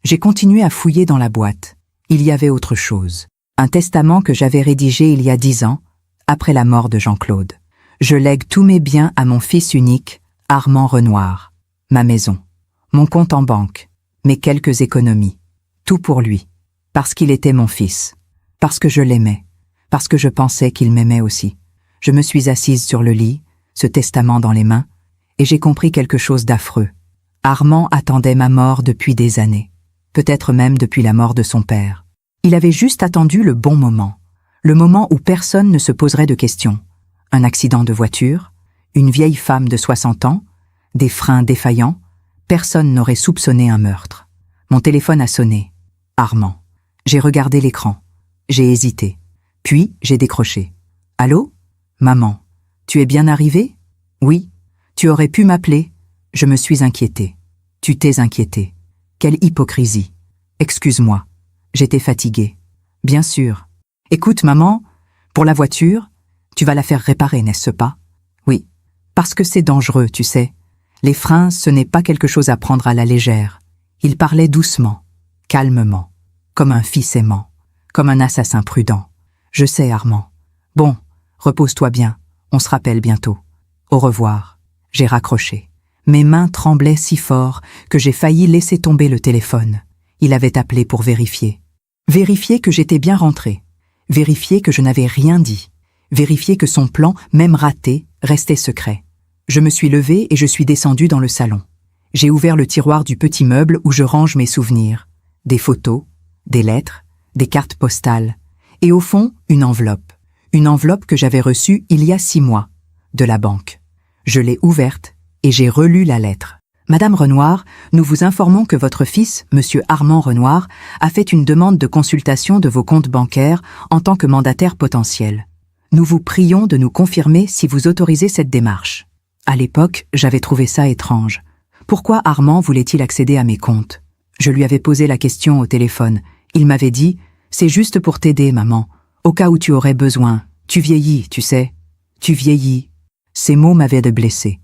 J'ai continué à fouiller dans la boîte. Il y avait autre chose. Un testament que j'avais rédigé il y a 10 ans, après la mort de Jean-Claude. Je lègue tous mes biens à mon fils unique, Armand Renoir. Ma maison, mon compte en banque, mes quelques économies. Tout pour lui. Parce qu'il était mon fils. Parce que je l'aimais. Parce que je pensais qu'il m'aimait aussi. Je me suis assise sur le lit, ce testament dans les mains, et j'ai compris quelque chose d'affreux. Armand attendait ma mort depuis des années. Peut-être même depuis la mort de son père. Il avait juste attendu le bon moment. Le moment où personne ne se poserait de questions. Un accident de voiture, une vieille femme de 60 ans, des freins défaillants, personne n'aurait soupçonné un meurtre. Mon téléphone a sonné. Armand. J'ai regardé l'écran. J'ai hésité. Puis, j'ai décroché. Allô? Maman. Tu es bien arrivée? Oui. Tu aurais pu m'appeler. Je me suis inquiétée. Tu t'es inquiétée. Quelle hypocrisie. Excuse-moi. J'étais fatiguée. Bien sûr. Écoute, maman, pour la voiture, tu vas la faire réparer, n'est-ce pas? Oui. Parce que c'est dangereux, tu sais. Les freins, ce n'est pas quelque chose à prendre à la légère. Il parlait doucement, calmement, comme un fils aimant, comme un assassin prudent. Je sais, Armand. Bon, repose-toi bien, on se rappelle bientôt. Au revoir. J'ai raccroché. Mes mains tremblaient si fort que j'ai failli laisser tomber le téléphone. Il avait appelé pour vérifier. Vérifier que j'étais bien rentrée. Vérifier que je n'avais rien dit. Vérifier que son plan, même raté, restait secret. Je me suis levée et je suis descendue dans le salon. J'ai ouvert le tiroir du petit meuble où je range mes souvenirs. Des photos, des lettres, des cartes postales. Et au fond, une enveloppe. Une enveloppe que j'avais reçue il y a 6 mois, de la banque. Je l'ai ouverte et j'ai relu la lettre. Madame Renoir, nous vous informons que votre fils, Monsieur Armand Renoir, a fait une demande de consultation de vos comptes bancaires en tant que mandataire potentiel. Nous vous prions de nous confirmer si vous autorisez cette démarche. À l'époque, j'avais trouvé ça étrange. Pourquoi Armand voulait-il accéder à mes comptes? Je lui avais posé la question au téléphone. Il m'avait dit « C'est juste pour t'aider, maman. Au cas où tu aurais besoin. Tu vieillis, tu sais. Tu vieillis. » Ces mots m'avaient blessé.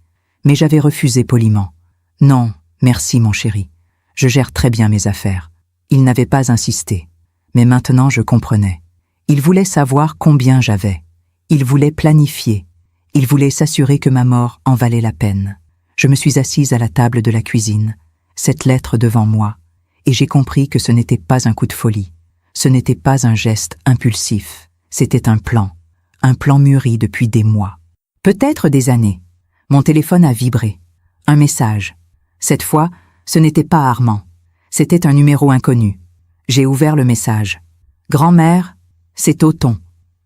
Mais j'avais refusé poliment. « Non, merci, mon chéri. Je gère très bien mes affaires. » Il n'avait pas insisté. Mais maintenant, je comprenais. Il voulait savoir combien j'avais. Il voulait planifier. Il voulait s'assurer que ma mort en valait la peine. Je me suis assise à la table de la cuisine, cette lettre devant moi, et j'ai compris que ce n'était pas un coup de folie. Ce n'était pas un geste impulsif. C'était un plan mûri depuis des mois. Peut-être des années. Mon téléphone a vibré. Un message. Cette fois, ce n'était pas Armand. C'était un numéro inconnu. J'ai ouvert le message. « Grand-mère, c'est Othon.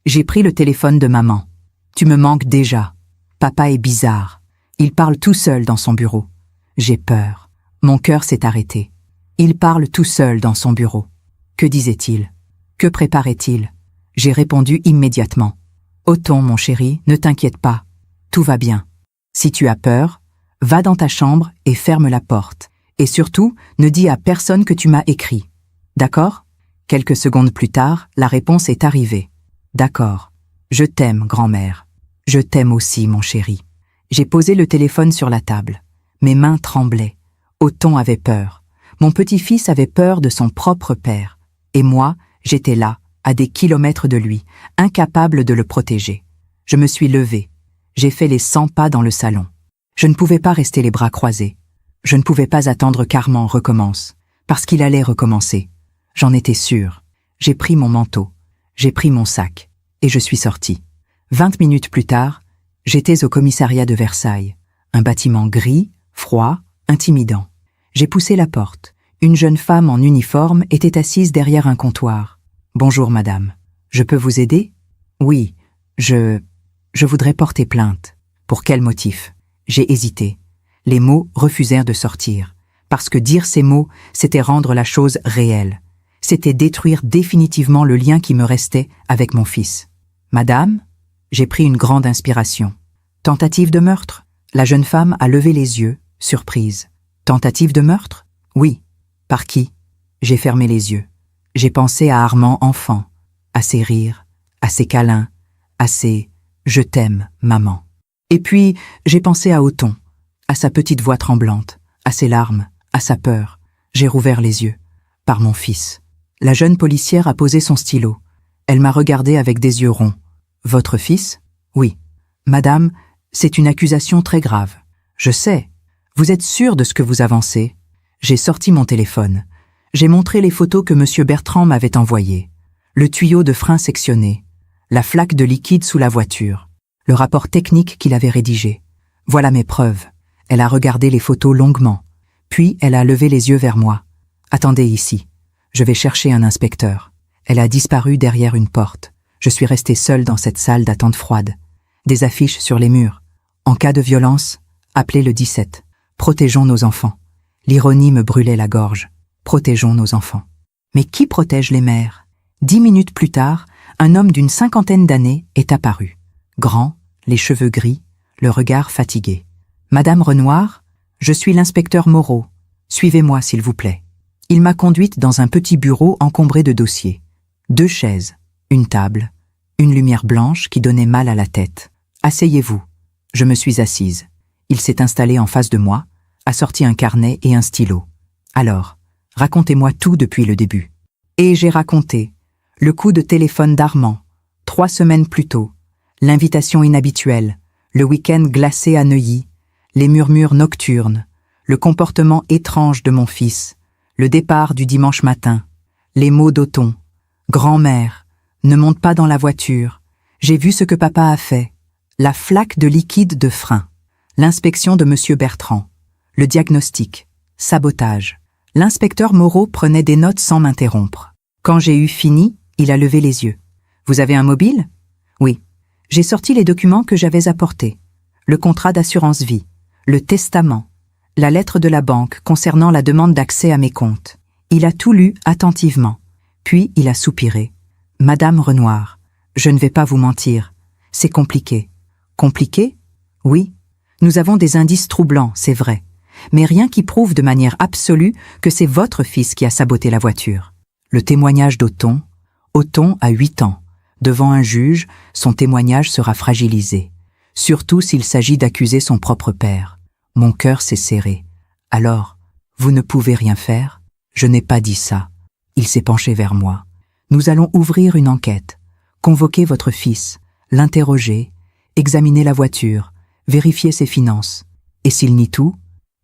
J'ai pris le téléphone de maman. Tu me manques déjà. Papa est bizarre. Il parle tout seul dans son bureau. J'ai peur. Mon cœur s'est arrêté. Il parle tout seul dans son bureau. Que disait-il? Que préparait-il? J'ai répondu immédiatement. Othon, mon chéri, ne t'inquiète pas. Tout va bien. Si tu as peur, va dans ta chambre et ferme la porte. Et surtout, ne dis à personne que tu m'as écrit. D'accord? Quelques secondes plus tard, la réponse est arrivée. D'accord. Je t'aime, grand-mère. Je t'aime aussi, mon chéri. J'ai posé le téléphone sur la table. Mes mains tremblaient. Othon avait peur. Mon petit-fils avait peur de son propre père. Et moi, j'étais là, à des kilomètres de lui, incapable de le protéger. Je me suis levée. J'ai fait les 100 pas dans le salon. Je ne pouvais pas rester les bras croisés. Je ne pouvais pas attendre qu'Armand recommence, parce qu'il allait recommencer. J'en étais sûre. J'ai pris mon manteau, j'ai pris mon sac, et je suis sortie. 20 minutes plus tard, j'étais au commissariat de Versailles, un bâtiment gris, froid, intimidant. J'ai poussé la porte. Une jeune femme en uniforme était assise derrière un comptoir. « Bonjour, madame. Je peux vous aider ? » « Oui, je voudrais porter plainte. » « Pour quel motif ?» J'ai hésité. Les mots refusèrent de sortir. Parce que dire ces mots, c'était rendre la chose réelle. C'était détruire définitivement le lien qui me restait avec mon fils. « Madame ?» J'ai pris une grande inspiration. « Tentative de meurtre ?» La jeune femme a levé les yeux, surprise. « Tentative de meurtre ? Oui. Par qui ?» J'ai fermé les yeux. J'ai pensé à Armand enfant, à ses rires, à ses câlins, à ses « je t'aime, maman ». Et puis, j'ai pensé à Othon, à sa petite voix tremblante, à ses larmes, à sa peur. J'ai rouvert les yeux. Par mon fils. La jeune policière a posé son stylo. Elle m'a regardé avec des yeux ronds. « Votre fils ? » ?»« Oui. »« Madame, c'est une accusation très grave. »« Je sais. Vous êtes sûre de ce que vous avancez ?» J'ai sorti mon téléphone. J'ai montré les photos que M. Bertrand m'avait envoyées. Le tuyau de frein sectionné, la flaque de liquide sous la voiture, le rapport technique qu'il avait rédigé. Voilà mes preuves. Elle a regardé les photos longuement. Puis elle a levé les yeux vers moi. « Attendez ici. Je vais chercher un inspecteur. » Elle a disparu derrière une porte. Je suis resté seul dans cette salle d'attente froide. Des affiches sur les murs. En cas de violence, appelez le 17. Protégeons nos enfants. L'ironie me brûlait la gorge. Protégeons nos enfants. Mais qui protège les mères ? 10 minutes plus tard, un homme d'une 50aine d'années est apparu. Grand, les cheveux gris, le regard fatigué. « Madame Renoir, je suis l'inspecteur Moreau. Suivez-moi, s'il vous plaît. » Il m'a conduite dans un petit bureau encombré de dossiers. 2 chaises, une table, une lumière blanche qui donnait mal à la tête. « Asseyez-vous. » Je me suis assise. Il s'est installé en face de moi, a sorti un carnet et un stylo. « Alors, racontez-moi tout depuis le début. » Et j'ai raconté. Le coup de téléphone d'Armand, 3 semaines plus tôt, l'invitation inhabituelle, le week-end glacé à Neuilly, les murmures nocturnes, le comportement étrange de mon fils, le départ du dimanche matin, les mots d'Othon. « Grand-mère, ne monte pas dans la voiture. J'ai vu ce que papa a fait. » La flaque de liquide de frein, l'inspection de M. Bertrand, le diagnostic, sabotage. L'inspecteur Moreau prenait des notes sans m'interrompre. Quand j'ai eu fini, il a levé les yeux. « Vous avez un mobile ?» « Oui. » J'ai sorti les documents que j'avais apportés. Le contrat d'assurance vie, le testament, la lettre de la banque concernant la demande d'accès à mes comptes. Il a tout lu attentivement. Puis il a soupiré. « Madame Renoir, je ne vais pas vous mentir. C'est compliqué. » « Compliqué ? Oui. Nous avons des indices troublants, c'est vrai. Mais rien qui prouve de manière absolue que c'est votre fils qui a saboté la voiture. » Le témoignage d'Othon. Othon a 8 ans. Devant un juge, son témoignage sera fragilisé. Surtout s'il s'agit d'accuser son propre père. Mon cœur s'est serré. « Alors, vous ne pouvez rien faire ?» Je n'ai pas dit ça. Il s'est penché vers moi. « Nous allons ouvrir une enquête. Convoquer votre fils, l'interroger, examiner la voiture, vérifier ses finances. Et s'il nie tout,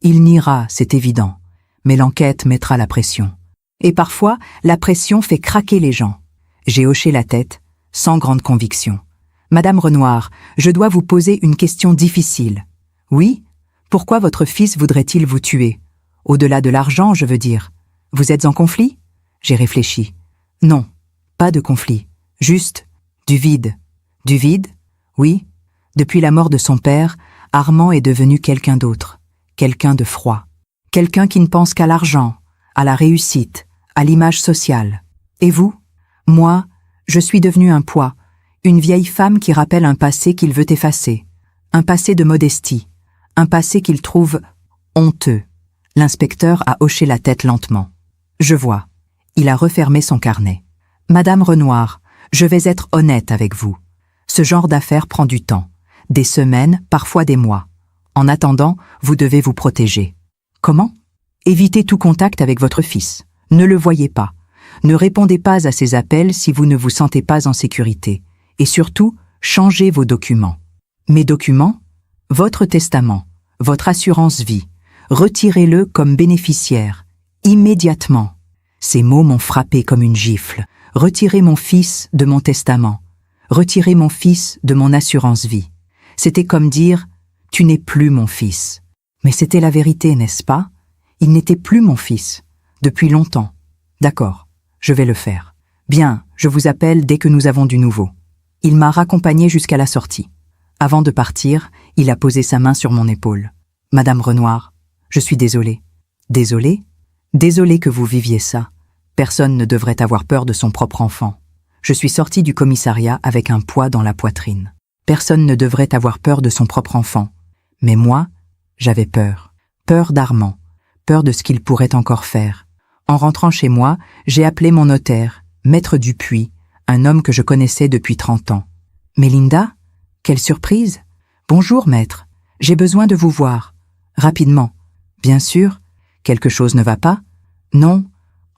il niera, c'est évident. Mais l'enquête mettra la pression. Et parfois, la pression fait craquer les gens. » J'ai hoché la tête, sans grande conviction. « Madame Renoir, je dois vous poser une question difficile. »« Oui ? Pourquoi votre fils voudrait-il vous tuer ? Au-delà de l'argent, je veux dire. Vous êtes en conflit ? » J'ai réfléchi. « Non, pas de conflit. Juste du vide. »« Du vide ? Oui. Depuis la mort de son père, Armand est devenu quelqu'un d'autre, quelqu'un de froid, quelqu'un qui ne pense qu'à l'argent, à la réussite, à l'image sociale. Et vous ? Moi, je suis devenu un poids, Une vieille femme qui rappelle un passé qu'il veut effacer, un passé de modestie, un passé qu'il trouve honteux. L'inspecteur a hoché la tête lentement. Je vois. Il a refermé son carnet. Madame Renoir, je vais être honnête avec vous. Ce genre d'affaire prend du temps. Des semaines, parfois des mois. En attendant, vous devez vous protéger. Comment? Évitez tout contact avec votre fils. Ne le voyez pas. Ne répondez pas à ses appels si vous ne vous sentez pas en sécurité. Et surtout, changez vos documents. Mes documents? Votre testament, votre assurance vie. Retirez-le comme bénéficiaire. Immédiatement. Ces mots m'ont frappé comme une gifle. Retirez mon fils de mon testament. Retirez mon fils de mon assurance vie. C'était comme dire « Tu n'es plus mon fils ». Mais c'était la vérité, n'est-ce pas? Il n'était plus mon fils. Depuis longtemps. D'accord, je vais le faire. Bien, je vous appelle dès que nous avons du nouveau. Il m'a raccompagné jusqu'à la sortie. Avant de partir, il a posé sa main sur mon épaule. « Madame Renoir, je suis désolé. » « Désolé? Désolé que vous viviez ça. Personne ne devrait avoir peur de son propre enfant. Je suis sorti du commissariat avec un poids dans la poitrine. Personne ne devrait avoir peur de son propre enfant. Mais moi, j'avais peur. Peur d'Armand. Peur de ce qu'il pourrait encore faire. En rentrant chez moi, j'ai appelé mon notaire, maître Dupuis, un homme que je connaissais depuis 30 ans. « Mélinda? Quelle surprise! Bonjour, maître. J'ai besoin de vous voir. Rapidement. Bien sûr. Quelque chose ne va pas? Non.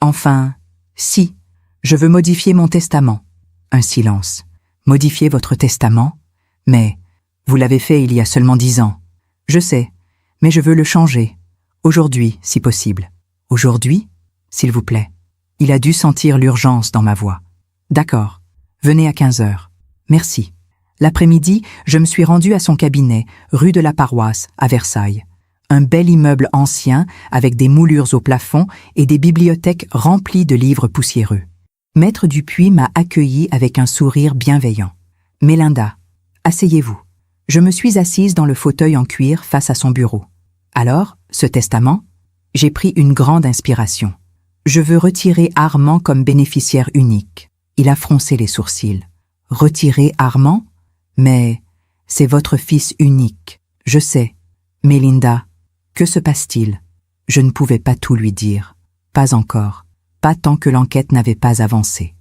Enfin, si. Je veux modifier mon testament. » Un silence. « Modifier votre testament? Mais, vous l'avez fait il y a seulement 10 ans. Je sais, mais je veux le changer. Aujourd'hui, si possible. Aujourd'hui? S'il vous plaît. » Il a dû sentir l'urgence dans ma voix. « D'accord. Venez à 15 heures. Merci. » L'après-midi, je me suis rendu à son cabinet, rue de la Paroisse, à Versailles. Un bel immeuble ancien avec des moulures au plafond et des bibliothèques remplies de livres poussiéreux. Maître Dupuis m'a accueilli avec un sourire bienveillant. « Mélinda, asseyez-vous. » Je me suis assise dans le fauteuil en cuir face à son bureau. « Alors, ce testament ?» J'ai pris une grande inspiration. « Je veux retirer Armand comme bénéficiaire unique. » Il a froncé les sourcils. « Retirer Armand? Mais c'est votre fils unique. Je sais. Mélinda, que se passe-t-il? » Je ne pouvais pas tout lui dire. Pas encore. Pas tant que l'enquête n'avait pas avancé.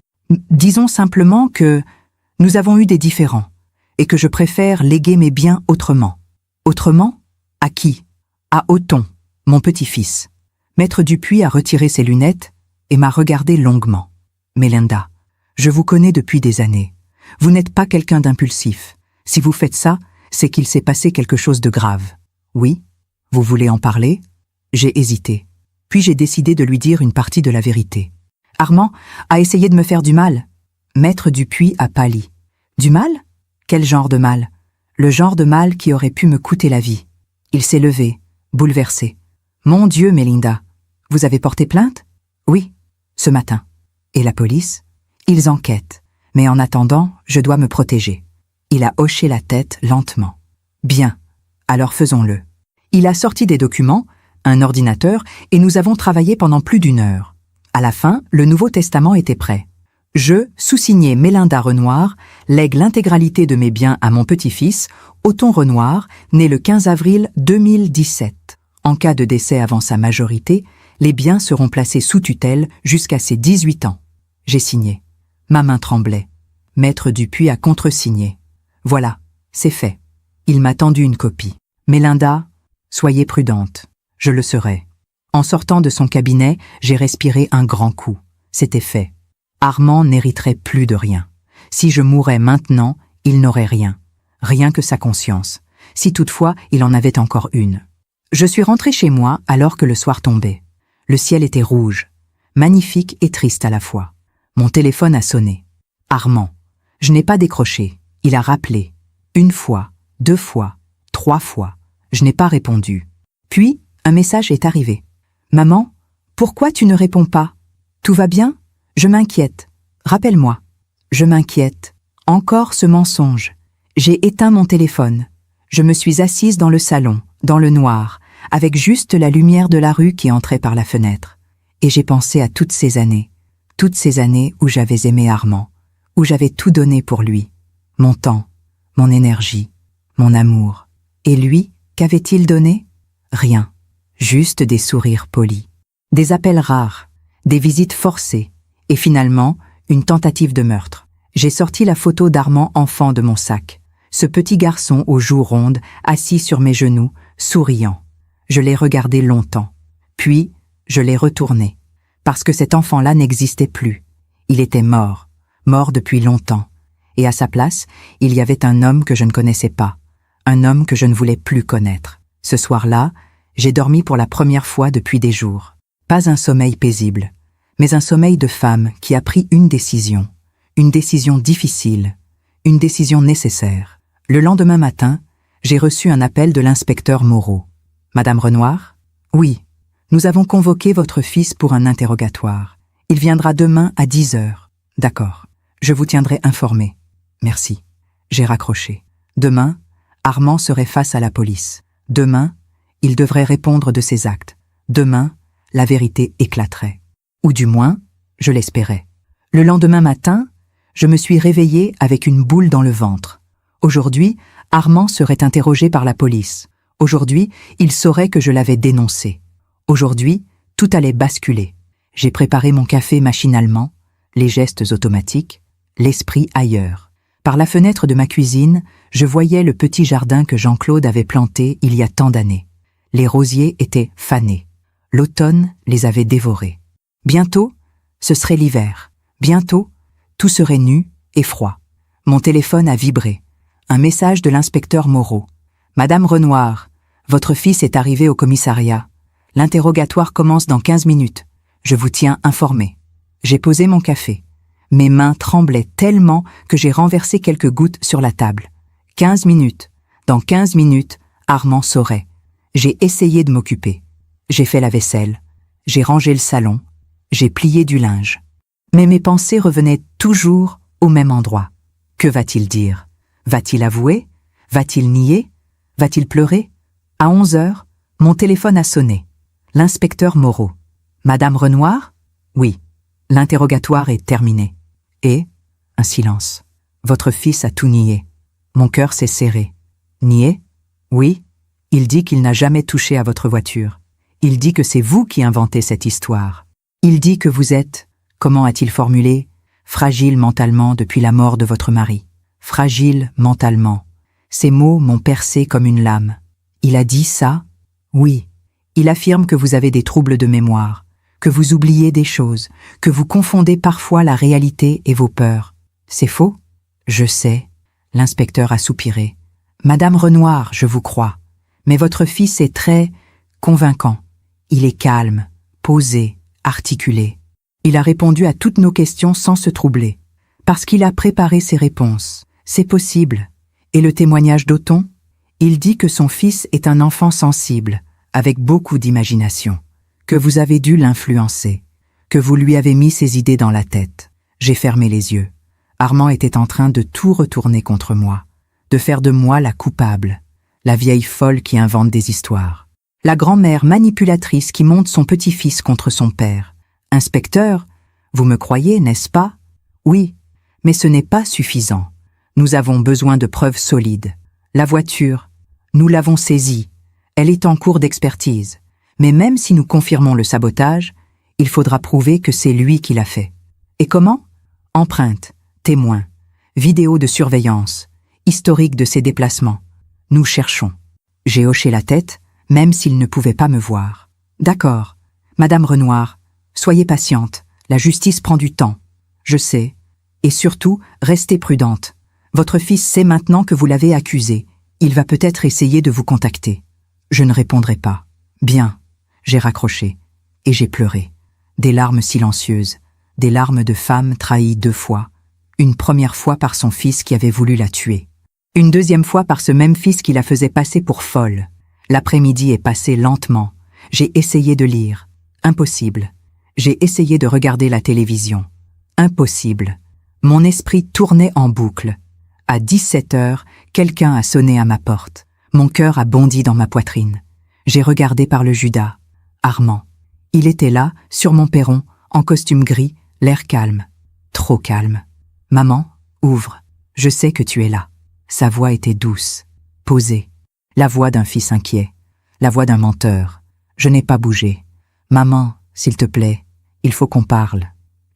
Disons simplement que nous avons eu des différends et que je préfère léguer mes biens autrement. Autrement? À qui? À Othon, mon petit-fils. Maître Dupuis a retiré ses lunettes et m'a regardé longuement. « Mélinda, je vous connais depuis des années. Vous n'êtes pas quelqu'un d'impulsif. Si vous faites ça, c'est qu'il s'est passé quelque chose de grave. Oui? Vous voulez en parler? » J'ai hésité. Puis j'ai décidé de lui dire une partie de la vérité. « Armand a essayé de me faire du mal. » Maître Dupuis a pâli. « Du mal? Quel genre de mal? » Le genre de mal qui aurait pu me coûter la vie. Il s'est levé, bouleversé. « Mon Dieu, Mélinda, vous avez porté plainte? » « Oui, ce matin. »« Et la police? » ?»« Ils enquêtent. Mais en attendant, je dois me protéger. » Il a hoché la tête lentement. « Bien, alors faisons-le. » Il a sorti des documents, un ordinateur, et nous avons travaillé pendant plus d'1 heure. À la fin, le Nouveau Testament était prêt. Je, sous-signé Mélinda Renoir, lègue l'intégralité de mes biens à mon petit-fils, Othon Renoir, né le 15 avril 2017. En cas de décès avant sa majorité, les biens seront placés sous tutelle jusqu'à ses 18 ans. J'ai signé. Ma main tremblait. Maître Dupuis a contresigné. Voilà, c'est fait. Il m'a tendu une copie. Mélinda, soyez prudente. Je le serai. En sortant de son cabinet, j'ai respiré un grand coup. C'était fait. Armand n'hériterait plus de rien. Si je mourais maintenant, il n'aurait rien. Rien que sa conscience. Si toutefois il en avait encore une. Je suis rentré chez moi alors que le soir tombait. Le ciel était rouge, magnifique et triste à la fois. Mon téléphone a sonné. Armand. Je n'ai pas décroché. Il a rappelé. 1 fois, 2 fois, 3 fois. Je n'ai pas répondu. Puis, un message est arrivé. « Maman, pourquoi tu ne réponds pas? Tout va bien? Je m'inquiète. Rappelle-moi. » Je m'inquiète. Encore ce mensonge. J'ai éteint mon téléphone. Je me suis assise dans le salon, dans le noir, avec juste la lumière de la rue qui entrait par la fenêtre. Et j'ai pensé à toutes ces années où j'avais aimé Armand, où j'avais tout donné pour lui. mon temps, mon énergie, mon amour. Et lui, qu'avait-il donné? Rien, juste des sourires polis, des appels rares, des visites forcées, et finalement, une tentative de meurtre. J'ai sorti la photo d'Armand enfant de mon sac, ce petit garçon aux joues rondes, assis sur mes genoux, souriant. Je l'ai regardé longtemps, puis je l'ai retourné, parce que cet enfant-là n'existait plus. Il était mort, mort depuis longtemps, et à sa place, il y avait un homme que je ne connaissais pas, un homme que je ne voulais plus connaître. Ce soir-là, j'ai dormi pour la première fois depuis des jours. Pas un sommeil paisible, mais un sommeil de femme qui a pris une décision difficile, une décision nécessaire. Le lendemain matin, j'ai reçu un appel de l'inspecteur Moreau. « Madame Renoir ? Oui, nous avons convoqué votre fils pour un interrogatoire. Il viendra demain à 10 heures. D'accord, je vous tiendrai informé. Merci. » J'ai raccroché. Demain, Armand serait face à la police. Demain, il devrait répondre de ses actes. Demain, la vérité éclaterait. Ou du moins, je l'espérais. Le lendemain matin, je me suis réveillée avec une boule dans le ventre. Aujourd'hui, Armand serait interrogé par la police. Aujourd'hui, il saurait que je l'avais dénoncé. Aujourd'hui, tout allait basculer. J'ai préparé mon café machinalement, les gestes automatiques, l'esprit ailleurs. Par la fenêtre de ma cuisine, je voyais le petit jardin que Jean-Claude avait planté il y a tant d'années. Les rosiers étaient fanés. L'automne les avait dévorés. Bientôt, ce serait l'hiver. Bientôt, tout serait nu et froid. Mon téléphone a vibré. Un message de l'inspecteur Moreau. « Madame Renoir, votre fils est arrivé au commissariat. L'interrogatoire commence dans 15 minutes. Je vous tiens informé. » J'ai posé mon café. Mes mains tremblaient tellement que j'ai renversé quelques gouttes sur la table. 15 minutes. Dans 15 minutes, Armand saurait. J'ai essayé de m'occuper. J'ai fait la vaisselle. J'ai rangé le salon. J'ai plié du linge. Mais mes pensées revenaient toujours au même endroit. Que va-t-il dire? Va-t-il avouer? Va-t-il nier? Va-t-il pleurer? À 11 heures, mon téléphone a sonné. L'inspecteur Moreau. « Madame Renoir ? Oui. L'interrogatoire est terminé. » Et un silence. « Votre fils a tout nié. » Mon cœur s'est serré. « Nié ? Oui. Il dit qu'il n'a jamais touché à votre voiture. Il dit que c'est vous qui inventez cette histoire. Il dit que vous êtes, comment a-t-il formulé, fragile mentalement depuis la mort de votre mari. Fragile mentalement. Ces mots m'ont percé comme une lame. Il a dit ça? Oui. Il affirme que vous avez des troubles de mémoire, que vous oubliez des choses, que vous confondez parfois la réalité et vos peurs. C'est faux? Je sais. L'inspecteur a soupiré. Madame Renoir, je vous crois. Mais votre fils est très convaincant. Il est calme, posé, articulé. Il a répondu à toutes nos questions sans se troubler. Parce qu'il a préparé ses réponses. C'est possible. Et le témoignage d'Othon? Il dit que son fils est un enfant sensible, avec beaucoup d'imagination, que vous avez dû l'influencer, que vous lui avez mis ses idées dans la tête. J'ai fermé les yeux. Armand était en train de tout retourner contre moi, de faire de moi la coupable, la vieille folle qui invente des histoires, la grand-mère manipulatrice qui monte son petit-fils contre son père. Inspecteur, vous me croyez, n'est-ce pas? Oui, mais ce n'est pas suffisant. Nous avons besoin de preuves solides. La voiture, nous l'avons saisie. Elle est en cours d'expertise. Mais même si nous confirmons le sabotage, il faudra prouver que c'est lui qui l'a fait. Et comment? Empreintes, témoins, vidéos de surveillance, historique de ses déplacements. Nous cherchons. J'ai hoché la tête, même s'il ne pouvait pas me voir. D'accord. Madame Renoir, soyez patiente. La justice prend du temps. Je sais. Et surtout, restez prudente. Votre fils sait maintenant que vous l'avez accusé. Il va peut-être essayer de vous contacter. Je ne répondrai pas. Bien. J'ai raccroché. Et j'ai pleuré. Des larmes silencieuses. Des larmes de femme trahie 2 fois. Une première fois par son fils qui avait voulu la tuer. Une deuxième fois par ce même fils qui la faisait passer pour folle. L'après-midi est passé lentement. J'ai essayé de lire. Impossible. J'ai essayé de regarder la télévision. Impossible. Mon esprit tournait en boucle. À 17 heures, quelqu'un a sonné à ma porte. Mon cœur a bondi dans ma poitrine. J'ai regardé par le Judas. Armand. Il était là, sur mon perron, en costume gris, l'air calme. Trop calme. Maman, ouvre. Je sais que tu es là. Sa voix était douce, posée. La voix d'un fils inquiet. La voix d'un menteur. Je n'ai pas bougé. Maman, s'il te plaît, il faut qu'on parle.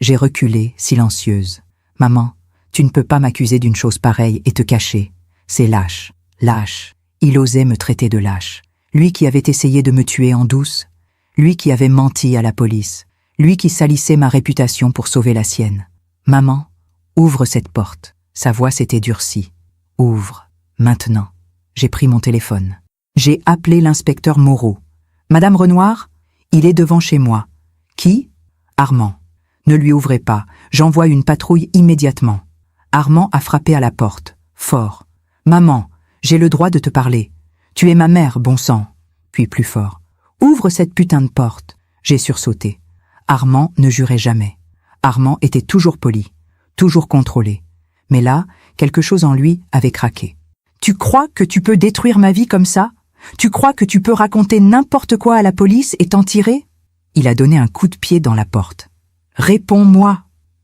J'ai reculé, silencieuse. Maman, tu ne peux pas m'accuser d'une chose pareille et te cacher. C'est lâche, lâche. Il osait me traiter de lâche. Lui qui avait essayé de me tuer en douce. Lui qui avait menti à la police. Lui qui salissait ma réputation pour sauver la sienne. Maman, ouvre cette porte. Sa voix s'était durcie. Ouvre, maintenant. J'ai pris mon téléphone. J'ai appelé l'inspecteur Moreau. Madame Renoir, il est devant chez moi. Qui? Armand. Ne lui ouvrez pas, j'envoie une patrouille immédiatement. Armand a frappé à la porte, fort. Maman, j'ai le droit de te parler. Tu es ma mère, bon sang. Puis plus fort. Ouvre cette putain de porte. J'ai sursauté. Armand ne jurait jamais. Armand était toujours poli, toujours contrôlé. Mais là, quelque chose en lui avait craqué. Tu crois que tu peux détruire ma vie comme ça? Tu crois que tu peux raconter n'importe quoi à la police et t'en tirer? Il a donné un coup de pied dans la porte. Réponds-moi.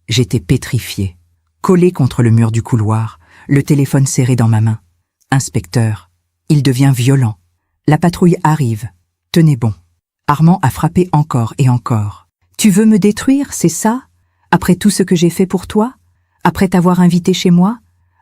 J'étais pétrifié, collé contre le mur du couloir, le téléphone serré dans ma main. Inspecteur, il devient violent. La patrouille arrive. Tenez bon. Armand a frappé encore et encore. Tu veux me détruire, c'est ça? Après tout ce que j'ai fait pour toi? Après t'avoir invité chez moi?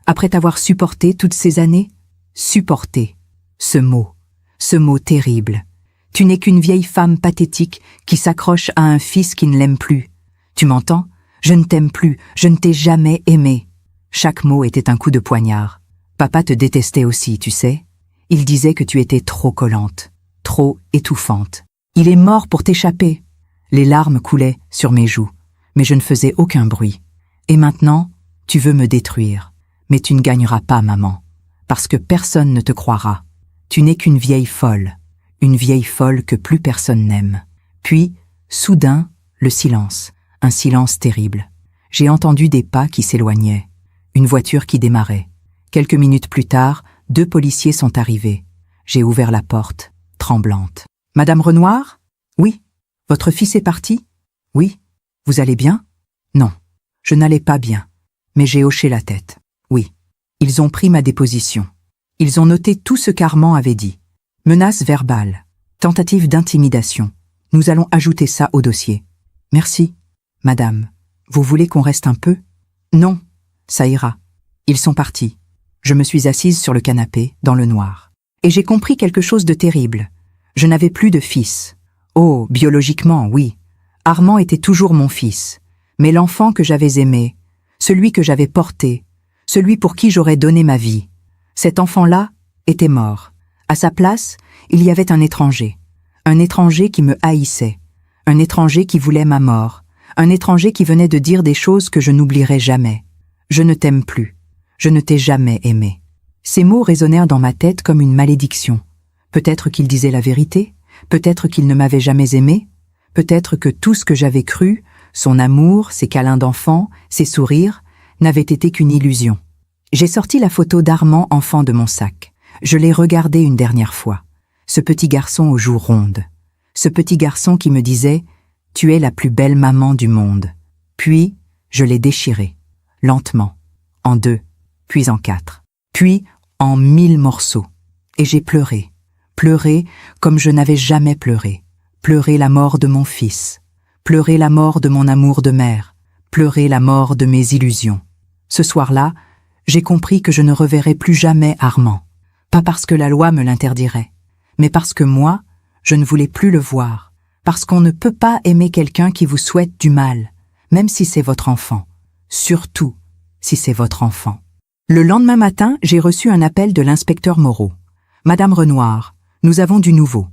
Après t'avoir supporté toutes ces années? Supporter. Ce mot terrible. Tu n'es qu'une vieille femme pathétique qui s'accroche à un fils qui ne l'aime plus. Tu m'entends? Je ne t'aime plus, je ne t'ai jamais aimé. Chaque mot était un coup de poignard. Papa te détestait aussi, tu sais. Il disait que tu étais trop collante, trop étouffante. Il est mort pour t'échapper. Les larmes coulaient sur mes joues, mais je ne faisais aucun bruit. Et maintenant, tu veux me détruire. Mais tu ne gagneras pas, maman, parce que personne ne te croira. Tu n'es qu'une vieille folle que plus personne n'aime. Puis, soudain, le silence, un silence terrible. J'ai entendu des pas qui s'éloignaient, une voiture qui démarrait. Quelques minutes plus tard, 2 policiers sont arrivés. J'ai ouvert la porte, tremblante. « Madame Renoir? Oui. Votre fils est parti? Oui. Vous allez bien? Non. Je n'allais pas bien. Mais j'ai hoché la tête. Oui. Ils ont pris ma déposition. Ils ont noté tout ce qu'Armand avait dit. Menaces verbales, tentative d'intimidation. Nous allons ajouter ça au dossier. Merci. Madame, vous voulez qu'on reste un peu? Non. Ça ira. Ils sont partis. Je me suis assise sur le canapé, dans le noir. Et j'ai compris quelque chose de terrible. Je n'avais plus de fils. Oh, biologiquement, oui. Armand était toujours mon fils. Mais l'enfant que j'avais aimé, celui que j'avais porté, celui pour qui j'aurais donné ma vie, cet enfant-là était mort. À sa place, il y avait un étranger qui me haïssait, un étranger qui voulait ma mort, un étranger qui venait de dire des choses que je n'oublierai jamais. Je ne t'aime plus. Je ne t'ai jamais aimé. Ces mots résonnèrent dans ma tête comme une malédiction. Peut-être qu'il disait la vérité, peut-être qu'il ne m'avait jamais aimé, peut-être que tout ce que j'avais cru, son amour, ses câlins d'enfant, ses sourires, n'avait été qu'une illusion. J'ai sorti la photo d'Armand enfant de mon sac. Je l'ai regardé une dernière fois. Ce petit garçon aux joues rondes. Ce petit garçon qui me disait « Tu es la plus belle maman du monde ». Puis, je l'ai déchiré, lentement, en 2, puis en 4, puis en 1000 morceaux. Et j'ai pleuré, pleuré comme je n'avais jamais pleuré. Pleuré la mort de mon fils, pleuré la mort de mon amour de mère, pleuré la mort de mes illusions. Ce soir-là, j'ai compris que je ne reverrai plus jamais Armand. Pas parce que la loi me l'interdirait, mais parce que moi, je ne voulais plus le voir. Parce qu'on ne peut pas aimer quelqu'un qui vous souhaite du mal, même si c'est votre enfant. Surtout si c'est votre enfant. Le lendemain matin, j'ai reçu un appel de l'inspecteur Moreau. « Madame Renoir, nous avons du nouveau. »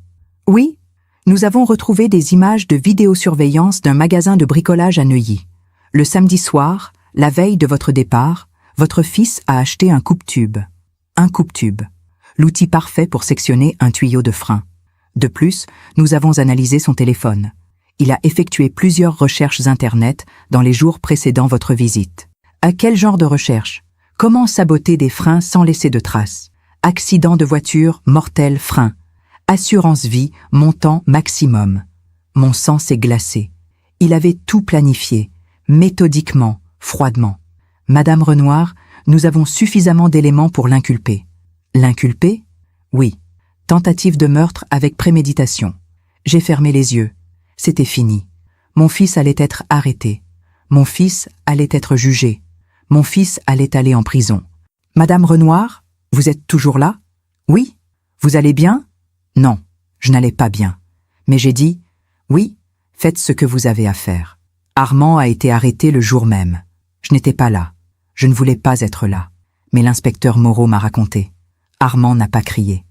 « Oui, nous avons retrouvé des images de vidéosurveillance d'un magasin de bricolage à Neuilly. Le samedi soir, la veille de votre départ, votre fils a acheté un coupe-tube. Un coupe-tube, l'outil parfait pour sectionner un tuyau de frein. De plus, nous avons analysé son téléphone. Il a effectué plusieurs recherches Internet dans les jours précédant votre visite. À quel genre de recherche? Comment saboter des freins sans laisser de traces? Accident de voiture, mortel, frein. Assurance vie, montant maximum. Mon sang s'est glacé. Il avait tout planifié, méthodiquement, froidement. Madame Renoir, Nous avons suffisamment d'éléments pour l'inculper. L'inculper? Oui. Tentative de meurtre avec préméditation. J'ai fermé les yeux. C'était fini. Mon fils allait être arrêté. Mon fils allait être jugé. Mon fils allait aller en prison. Madame Renoir, vous êtes toujours là? Oui. Vous allez bien? Non, je n'allais pas bien. Mais j'ai dit, oui, faites ce que vous avez à faire. Armand a été arrêté le jour même. Je n'étais pas là. Je ne voulais pas être là. Mais l'inspecteur Moreau m'a raconté. Armand n'a pas crié.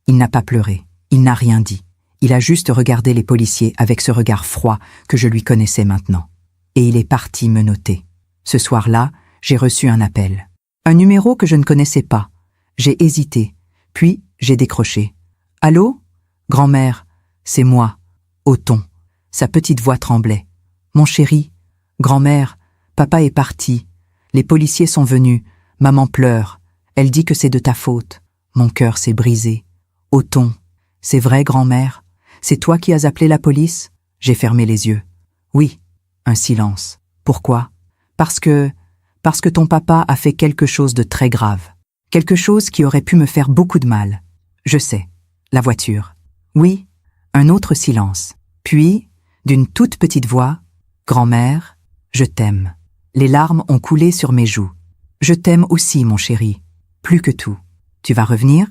Il n'a pas pleuré. Il n'a rien dit. Il a juste regardé les policiers avec ce regard froid que je lui connaissais maintenant. Et il est parti menotter. Ce soir-là, j'ai reçu un appel. Un numéro que je ne connaissais pas. J'ai hésité. Puis, j'ai décroché. « Allô? Grand-mère, c'est moi, Othon. » Sa petite voix tremblait. « Mon chéri, grand-mère, papa est parti. Les policiers sont venus. Maman pleure. Elle dit que c'est de ta faute. Mon cœur s'est brisé. Othon, c'est vrai, grand-mère? C'est toi qui as appelé la police? » J'ai fermé les yeux. « Oui. » Un silence. « Pourquoi? » Parce que ton papa a fait quelque chose de très grave. Quelque chose qui aurait pu me faire beaucoup de mal. Je sais. La voiture. Oui. Un autre silence. Puis, d'une toute petite voix, « Grand-mère, je t'aime. » Les larmes ont coulé sur mes joues. « Je t'aime aussi, mon chéri. Plus que tout. Tu vas revenir?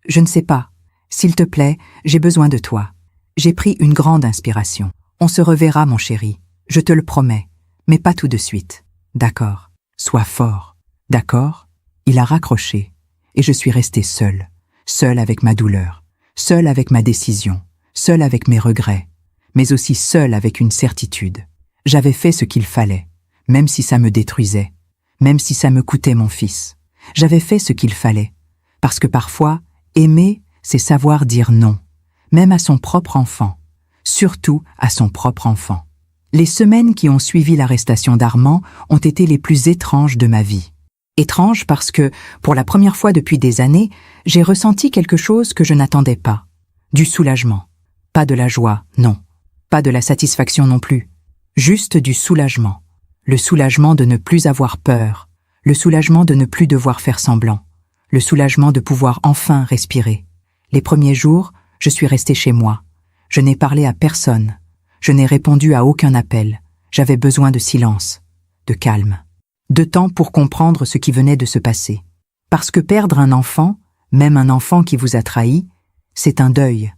Je ne sais pas. S'il te plaît, j'ai besoin de toi. » J'ai pris une grande inspiration. « On se reverra, mon chéri. Je te le promets. Mais pas tout de suite. D'accord. Sois fort. D'accord ?» Il a raccroché. Et je suis restée seule. Seule avec ma douleur. Seule avec ma décision. Seule avec mes regrets. Mais aussi seule avec une certitude. J'avais fait ce qu'il fallait. Même si ça me détruisait. Même si ça me coûtait mon fils. J'avais fait ce qu'il fallait. Parce que parfois, aimer, c'est savoir dire non. Même à son propre enfant. Surtout à son propre enfant. Les semaines qui ont suivi l'arrestation d'Armand ont été les plus étranges de ma vie. Étranges parce que, pour la première fois depuis des années, j'ai ressenti quelque chose que je n'attendais pas. Du soulagement. Pas de la joie, non. Pas de la satisfaction non plus. Juste du soulagement. Le soulagement de ne plus avoir peur. Le soulagement de ne plus devoir faire semblant. Le soulagement de pouvoir enfin respirer. Les premiers jours, je suis restée chez moi. Je n'ai parlé à personne. Je n'ai répondu à aucun appel. J'avais besoin de silence, de calme, de temps pour comprendre ce qui venait de se passer. Parce que perdre un enfant, même un enfant qui vous a trahi, c'est un deuil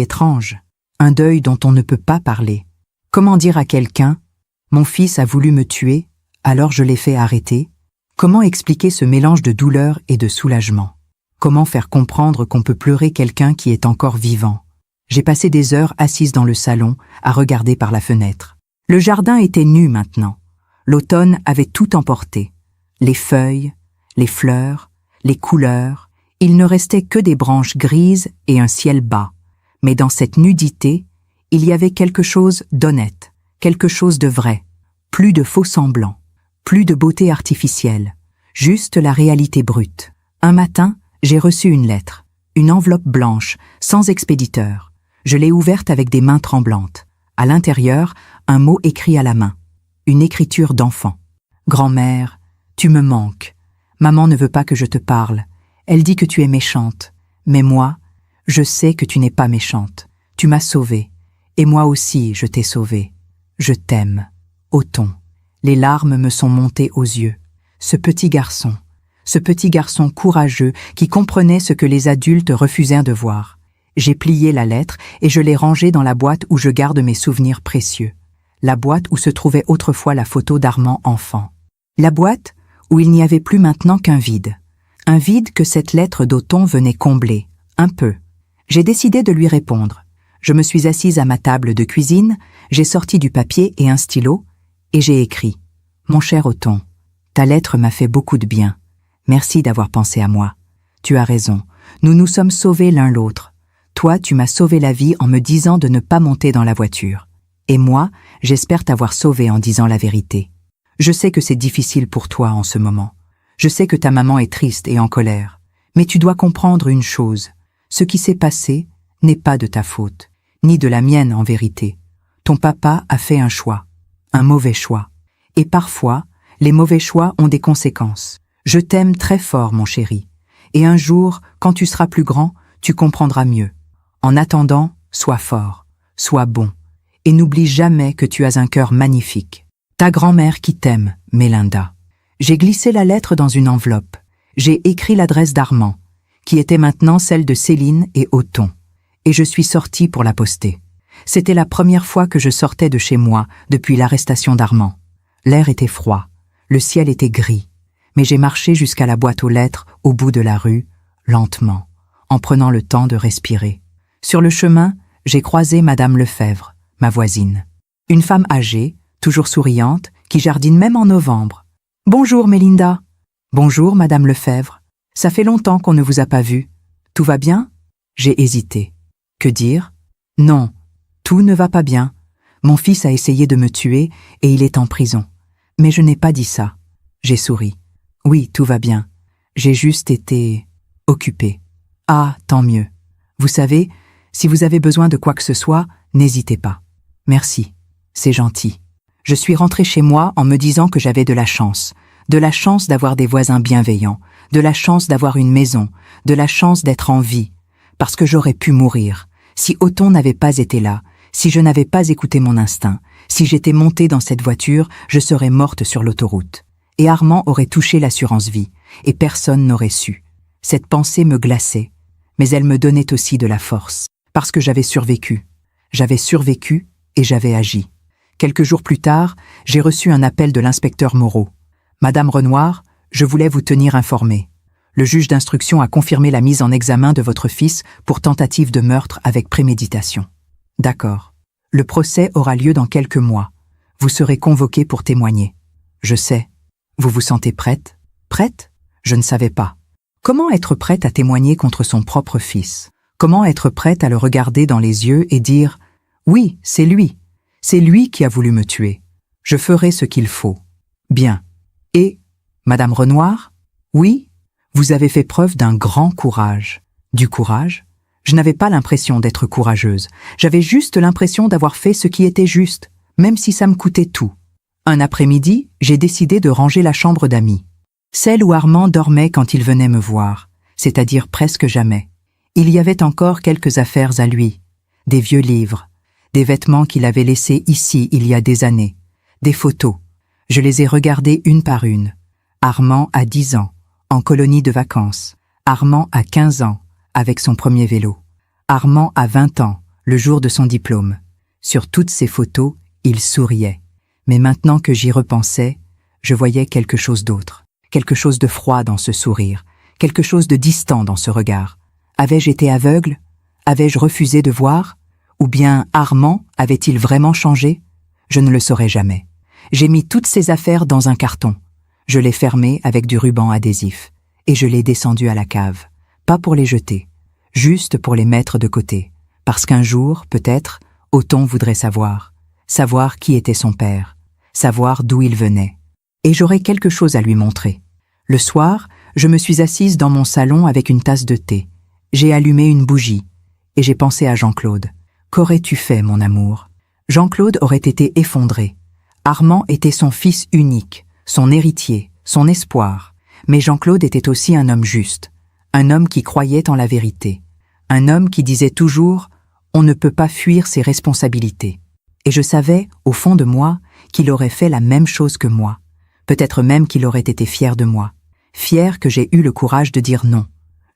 étrange, un deuil dont on ne peut pas parler. Comment dire à quelqu'un « Mon fils a voulu me tuer, alors je l'ai fait arrêter » Comment expliquer ce mélange de douleur et de soulagement? Comment faire comprendre qu'on peut pleurer quelqu'un qui est encore vivant? J'ai passé des heures assise dans le salon, à regarder par la fenêtre. Le jardin était nu maintenant. L'automne avait tout emporté. Les feuilles, les fleurs, les couleurs. Il ne restait que des branches grises et un ciel bas. Mais dans cette nudité, il y avait quelque chose d'honnête, quelque chose de vrai. Plus de faux semblants, plus de beauté artificielle, juste la réalité brute. Un matin, j'ai reçu une lettre, une enveloppe blanche, sans expéditeur. Je l'ai ouverte avec des mains tremblantes. À l'intérieur, un mot écrit à la main. Une écriture d'enfant. « Grand-mère, tu me manques. Maman ne veut pas que je te parle. Elle dit que tu es méchante. Mais moi, je sais que tu n'es pas méchante. Tu m'as sauvée. Et moi aussi, je t'ai sauvée. Je t'aime. Othon. » Les larmes me sont montées aux yeux. Ce petit garçon courageux qui comprenait ce que les adultes refusaient de voir. J'ai plié la lettre et je l'ai rangée dans la boîte où je garde mes souvenirs précieux. La boîte où se trouvait autrefois la photo d'Armand enfant. La boîte où il n'y avait plus maintenant qu'un vide. Un vide que cette lettre d'Othon venait combler, un peu. J'ai décidé de lui répondre. Je me suis assise à ma table de cuisine, j'ai sorti du papier et un stylo, et j'ai écrit « Mon cher Othon, ta lettre m'a fait beaucoup de bien. Merci d'avoir pensé à moi. Tu as raison, nous nous sommes sauvés l'un l'autre. Toi, tu m'as sauvé la vie en me disant de ne pas monter dans la voiture. Et moi, j'espère t'avoir sauvé en disant la vérité. Je sais que c'est difficile pour toi en ce moment. Je sais que ta maman est triste et en colère. Mais tu dois comprendre une chose. Ce qui s'est passé n'est pas de ta faute, ni de la mienne en vérité. Ton papa a fait un choix, un mauvais choix. Et parfois, les mauvais choix ont des conséquences. Je t'aime très fort, mon chéri. Et un jour, quand tu seras plus grand, tu comprendras mieux. En attendant, sois fort, sois bon, et n'oublie jamais que tu as un cœur magnifique. Ta grand-mère qui t'aime, Mélinda. J'ai glissé la lettre dans une enveloppe. J'ai écrit l'adresse d'Armand, qui était maintenant celle de Céline et Othon, et je suis sortie pour la poster. C'était la première fois que je sortais de chez moi depuis l'arrestation d'Armand. L'air était froid, le ciel était gris, mais j'ai marché jusqu'à la boîte aux lettres au bout de la rue, lentement, en prenant le temps de respirer. Sur le chemin, j'ai croisé Madame Lefebvre, ma voisine. Une femme âgée, toujours souriante, qui jardine même en novembre. « Bonjour, Mélinda. »« Bonjour, Madame Lefebvre. Ça fait longtemps qu'on ne vous a pas vue. Tout va bien ?» J'ai hésité. Que dire? Non, tout ne va pas bien. Mon fils a essayé de me tuer et il est en prison. Mais je n'ai pas dit ça. J'ai souri. Oui, tout va bien. J'ai juste été occupée. Ah, tant mieux. Vous savez, si vous avez besoin de quoi que ce soit, n'hésitez pas. Merci, c'est gentil. Je suis rentrée chez moi en me disant que j'avais de la chance d'avoir des voisins bienveillants, de la chance d'avoir une maison, de la chance d'être en vie, parce que j'aurais pu mourir. Si Othon n'avait pas été là, si je n'avais pas écouté mon instinct, si j'étais montée dans cette voiture, je serais morte sur l'autoroute. Et Armand aurait touché l'assurance vie, et personne n'aurait su. Cette pensée me glaçait, mais elle me donnait aussi de la force, parce que j'avais survécu. J'avais survécu et j'avais agi. Quelques jours plus tard, j'ai reçu un appel de l'inspecteur Moreau. « Madame Renoir, je voulais vous tenir informée. Le juge d'instruction a confirmé la mise en examen de votre fils pour tentative de meurtre avec préméditation. » « D'accord. Le procès aura lieu dans quelques mois. Vous serez convoqué pour témoigner. »« Je sais. Vous vous sentez prête ? » ?»« Prête ? Je ne savais pas. Comment être prête à témoigner contre son propre fils ? Comment être prête à le regarder dans les yeux et dire « Oui, c'est lui. C'est lui qui a voulu me tuer. Je ferai ce qu'il faut. » Bien. Et, Madame Renoir ? Oui, vous avez fait preuve d'un grand courage. Du courage ? Je n'avais pas l'impression d'être courageuse. J'avais juste l'impression d'avoir fait ce qui était juste, même si ça me coûtait tout. Un après-midi, j'ai décidé de ranger la chambre d'amis. Celle où Armand dormait quand il venait me voir, c'est-à-dire presque jamais. Il y avait encore quelques affaires à lui, des vieux livres, des vêtements qu'il avait laissés ici il y a des années, des photos. Je les ai regardées une par une. Armand a 10 ans, en colonie de vacances. Armand a 15 ans, avec son premier vélo. Armand a 20 ans, le jour de son diplôme. Sur toutes ces photos, il souriait. Mais maintenant que j'y repensais, je voyais quelque chose d'autre. Quelque chose de froid dans ce sourire, quelque chose de distant dans ce regard. Avais-je été aveugle? Avais-je refusé de voir? Ou bien Armand avait-il vraiment changé? Je ne le saurais jamais. J'ai mis toutes ces affaires dans un carton. Je l'ai fermé avec du ruban adhésif. Et je l'ai descendu à la cave. Pas pour les jeter, juste pour les mettre de côté. Parce qu'un jour, peut-être, Othon voudrait savoir. Savoir qui était son père. Savoir d'où il venait. Et j'aurais quelque chose à lui montrer. Le soir, je me suis assise dans mon salon avec une tasse de thé. J'ai allumé une bougie. Et j'ai pensé à Jean-Claude. Qu'aurais-tu fait, mon amour? Jean-Claude aurait été effondré. Armand était son fils unique, son héritier, son espoir. Mais Jean-Claude était aussi un homme juste. Un homme qui croyait en la vérité. Un homme qui disait toujours « on ne peut pas fuir ses responsabilités ». Et je savais, au fond de moi, qu'il aurait fait la même chose que moi. Peut-être même qu'il aurait été fier de moi. Fier que j'ai eu le courage de dire non.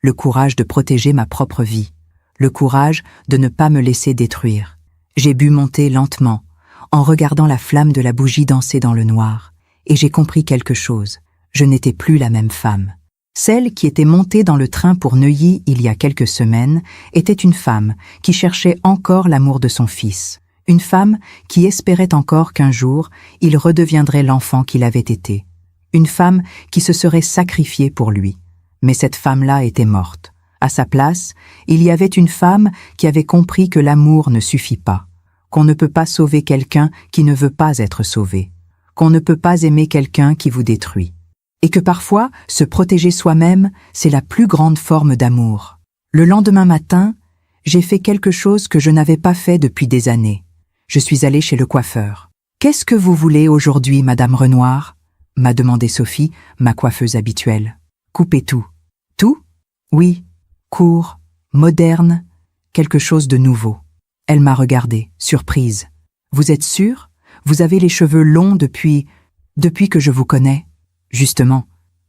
Le courage de protéger ma propre vie. Le courage de ne pas me laisser détruire. J'ai bu mon thé lentement, en regardant la flamme de la bougie danser dans le noir. Et j'ai compris quelque chose. Je n'étais plus la même femme. Celle qui était montée dans le train pour Neuilly il y a quelques semaines était une femme qui cherchait encore l'amour de son fils. Une femme qui espérait encore qu'un jour, il redeviendrait l'enfant qu'il avait été. Une femme qui se serait sacrifiée pour lui. Mais cette femme-là était morte. À sa place, il y avait une femme qui avait compris que l'amour ne suffit pas, qu'on ne peut pas sauver quelqu'un qui ne veut pas être sauvé, qu'on ne peut pas aimer quelqu'un qui vous détruit. Et que parfois, se protéger soi-même, c'est la plus grande forme d'amour. Le lendemain matin, j'ai fait quelque chose que je n'avais pas fait depuis des années. Je suis allée chez le coiffeur. « Qu'est-ce que vous voulez aujourd'hui, Madame Renoir ?» m'a demandé Sophie, ma coiffeuse habituelle. Couper tout. Tout? Oui. Court, moderne, quelque chose de nouveau. Elle m'a regardée, surprise. Vous êtes sûre? Vous avez les cheveux longs depuis que je vous connais. Justement,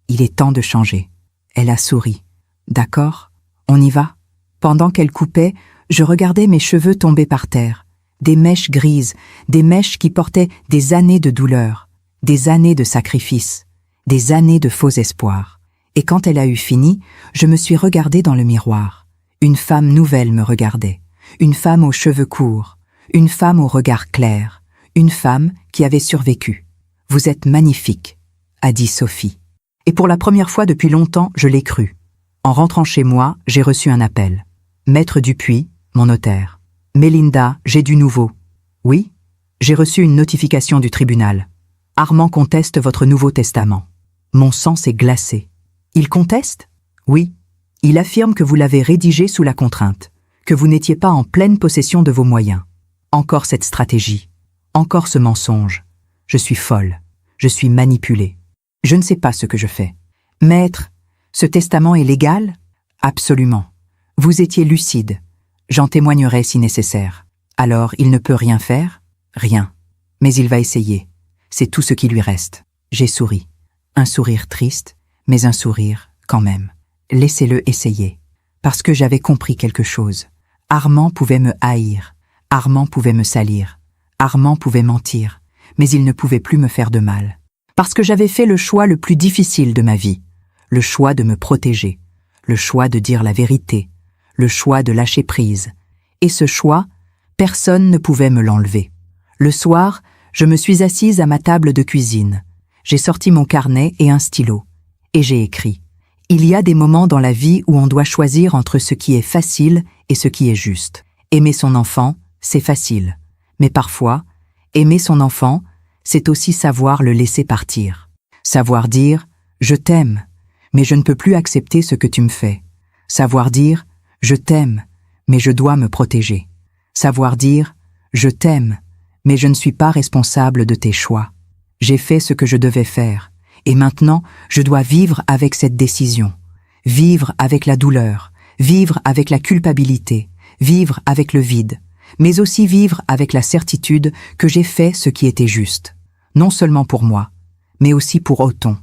il est temps de changer. Elle a souri. D'accord, on y va? Pendant qu'elle coupait, je regardais mes cheveux tomber par terre. Des mèches grises, des mèches qui portaient des années de douleur, des années de sacrifice, des années de faux espoirs. Et quand elle a eu fini, je me suis regardée dans le miroir. Une femme nouvelle me regardait. Une femme aux cheveux courts, une femme au regard clair, une femme qui avait survécu. « Vous êtes magnifique », a dit Sophie. Et pour la première fois depuis longtemps, je l'ai cru. En rentrant chez moi, j'ai reçu un appel. Maître Dupuis, mon notaire. Mélinda, j'ai du nouveau. Oui, j'ai reçu une notification du tribunal. Armand conteste votre nouveau testament. Mon sang s'est glacé. Il conteste? Oui. Il affirme que vous l'avez rédigé sous la contrainte, que vous n'étiez pas en pleine possession de vos moyens. Encore cette stratégie. Encore ce mensonge. Je suis folle. Je suis manipulée. Je ne sais pas ce que je fais. Maître, ce testament est légal? Absolument. Vous étiez lucide. J'en témoignerai si nécessaire. Alors, il ne peut rien faire? Rien. Mais il va essayer. C'est tout ce qui lui reste. J'ai souri. Un sourire triste, mais un sourire quand même. Laissez-le essayer. Parce que j'avais compris quelque chose. Armand pouvait me haïr. Armand pouvait me salir. Armand pouvait mentir. Mais il ne pouvait plus me faire de mal. Parce que j'avais fait le choix le plus difficile de ma vie. Le choix de me protéger. Le choix de dire la vérité. Le choix de lâcher prise. Et ce choix, personne ne pouvait me l'enlever. Le soir, je me suis assise à ma table de cuisine. J'ai sorti mon carnet et un stylo. Et j'ai écrit. Il y a des moments dans la vie où on doit choisir entre ce qui est facile et ce qui est juste. Aimer son enfant, c'est facile. Mais parfois, aimer son enfant, c'est aussi savoir le laisser partir. Savoir dire « Je t'aime, mais je ne peux plus accepter ce que tu me fais ». Savoir dire « Je t'aime, mais je dois me protéger ». Savoir dire « Je t'aime, mais je ne suis pas responsable de tes choix. J'ai fait ce que je devais faire, et maintenant je dois vivre avec cette décision. Vivre avec la douleur, vivre avec la culpabilité, vivre avec le vide, mais aussi vivre avec la certitude que j'ai fait ce qui était juste, non seulement pour moi, mais aussi pour Othon,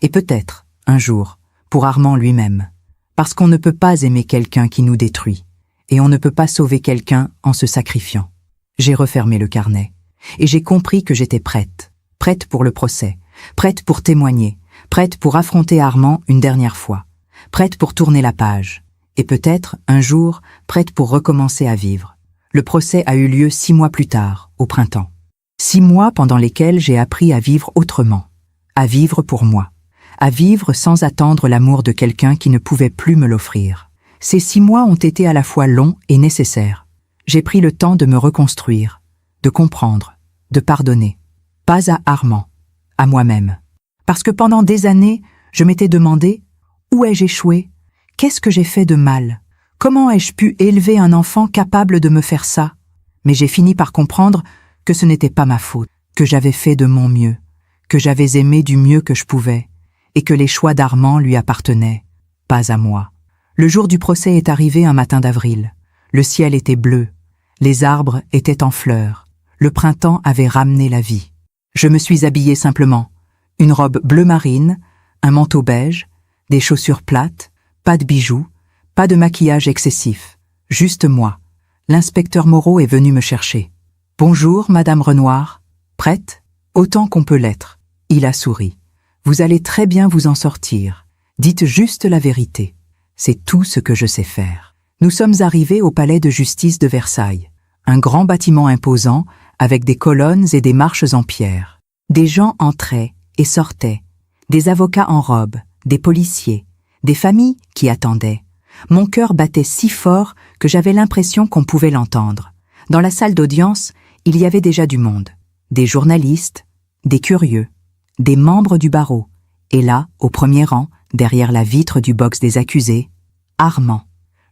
et peut-être, un jour, pour Armand lui-même, parce qu'on ne peut pas aimer quelqu'un qui nous détruit, et on ne peut pas sauver quelqu'un en se sacrifiant. J'ai refermé le carnet, et j'ai compris que j'étais prête, prête pour le procès, prête pour témoigner, prête pour affronter Armand une dernière fois, prête pour tourner la page, et peut-être, un jour, prête pour recommencer à vivre. Le procès a eu lieu 6 mois plus tard, au printemps. 6 mois pendant lesquels j'ai appris à vivre autrement, à vivre pour moi, à vivre sans attendre l'amour de quelqu'un qui ne pouvait plus me l'offrir. Ces 6 mois ont été à la fois longs et nécessaires. J'ai pris le temps de me reconstruire, de comprendre, de pardonner. Pas à Armand, à moi-même. Parce que pendant des années, je m'étais demandé « Où ai-je échoué? Qu'est-ce que j'ai fait de mal? Comment ai-je pu élever un enfant capable de me faire ça ?» Mais j'ai fini par comprendre que ce n'était pas ma faute, que j'avais fait de mon mieux, que j'avais aimé du mieux que je pouvais, et que les choix d'Armand lui appartenaient, pas à moi. Le jour du procès est arrivé un matin d'avril. Le ciel était bleu, les arbres étaient en fleurs, le printemps avait ramené la vie. Je me suis habillée simplement, une robe bleu marine, un manteau beige, des chaussures plates, pas de bijoux, pas de maquillage excessif, juste moi. L'inspecteur Moreau est venu me chercher. « Bonjour, Madame Renoir. Prête? Autant qu'on peut l'être. » Il a souri. « Vous allez très bien vous en sortir. Dites juste la vérité. C'est tout ce que je sais faire. » Nous sommes arrivés au palais de justice de Versailles, un grand bâtiment imposant avec des colonnes et des marches en pierre. Des gens entraient et sortaient, des avocats en robe, des policiers, des familles qui attendaient. Mon cœur battait si fort que j'avais l'impression qu'on pouvait l'entendre. Dans la salle d'audience, il y avait déjà du monde. Des journalistes, des curieux, des membres du barreau. Et là, au premier rang, derrière la vitre du box des accusés, Armand.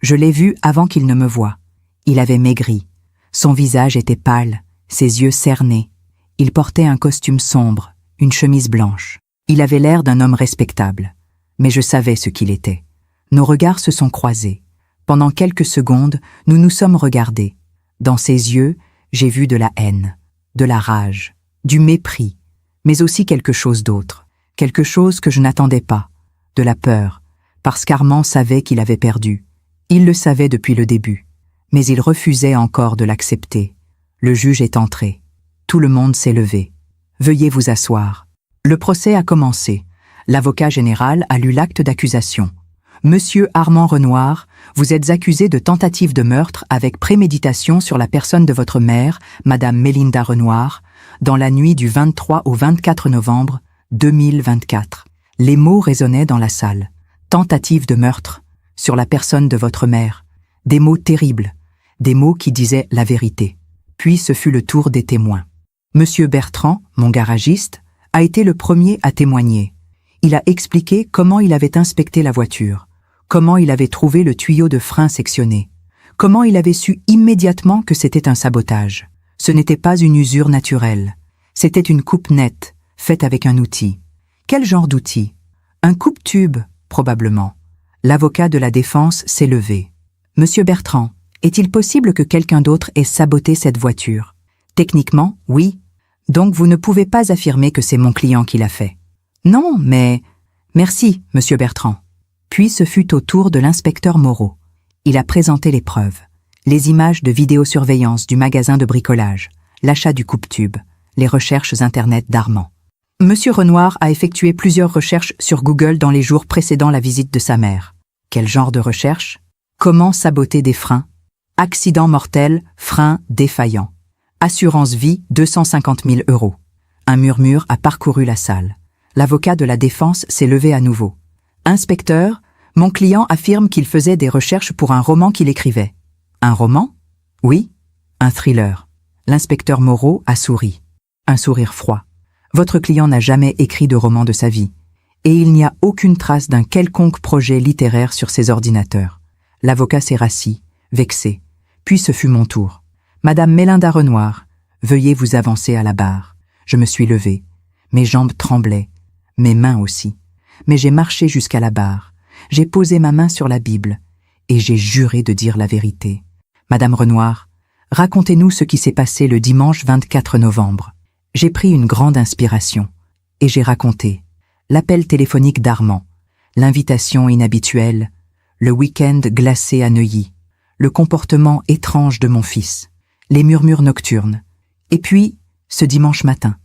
Je l'ai vu avant qu'il ne me voie. Il avait maigri. Son visage était pâle, ses yeux cernés. Il portait un costume sombre, une chemise blanche. Il avait l'air d'un homme respectable, mais je savais ce qu'il était. Nos regards se sont croisés. Pendant quelques secondes, nous nous sommes regardés. Dans ses yeux, j'ai vu de la haine, de la rage, du mépris, mais aussi quelque chose d'autre, quelque chose que je n'attendais pas, de la peur, parce qu'Armand savait qu'il avait perdu. Il le savait depuis le début, mais il refusait encore de l'accepter. Le juge est entré. Tout le monde s'est levé. Veuillez vous asseoir. Le procès a commencé. L'avocat général a lu l'acte d'accusation. Monsieur Armand Renoir, vous êtes accusé de tentative de meurtre avec préméditation sur la personne de votre mère, Madame Mélinda Renoir, dans la nuit du 23 au 24 novembre 2024. Les mots résonnaient dans la salle. Tentative de meurtre sur la personne de votre mère. Des mots terribles, des mots qui disaient la vérité. Puis ce fut le tour des témoins. Monsieur Bertrand, mon garagiste, a été le premier à témoigner. Il a expliqué comment il avait inspecté la voiture, comment il avait trouvé le tuyau de frein sectionné, comment il avait su immédiatement que c'était un sabotage. Ce n'était pas une usure naturelle, c'était une coupe nette, faite avec un outil. Quel genre d'outil? Un coupe-tube, probablement. L'avocat de la défense s'est levé. Monsieur Bertrand, est-il possible que quelqu'un d'autre ait saboté cette voiture? Techniquement, oui. Donc vous ne pouvez pas affirmer que c'est mon client qui l'a fait. Non, mais... Merci, monsieur Bertrand. Puis ce fut au tour de l'inspecteur Moreau. Il a présenté les preuves. Les images de vidéosurveillance du magasin de bricolage, l'achat du coupe-tube, les recherches Internet d'Armand. Monsieur Renoir a effectué plusieurs recherches sur Google dans les jours précédant la visite de sa mère. Quel genre de recherche? Comment saboter des freins? Accident mortel, frein défaillant. Assurance vie, 250 000 €. Un murmure a parcouru la salle. L'avocat de la défense s'est levé à nouveau. Inspecteur, mon client affirme qu'il faisait des recherches pour un roman qu'il écrivait. Un roman? Oui, un thriller. L'inspecteur Moreau a souri. Un sourire froid. Votre client n'a jamais écrit de roman de sa vie. Et il n'y a aucune trace d'un quelconque projet littéraire sur ses ordinateurs. L'avocat s'est rassis, vexé. Puis ce fut mon tour. Madame Mélinda Renoir, veuillez vous avancer à la barre. Je me suis levé. Mes jambes tremblaient, mes mains aussi. Mais j'ai marché jusqu'à la barre. J'ai posé ma main sur la Bible. Et j'ai juré de dire la vérité. Madame Renoir, racontez-nous ce qui s'est passé le dimanche 24 novembre. J'ai pris une grande inspiration. Et j'ai raconté. L'appel téléphonique d'Armand. L'invitation inhabituelle. Le week-end glacé à Neuilly. Le comportement étrange de mon fils. Les murmures nocturnes. Et puis, ce dimanche matin,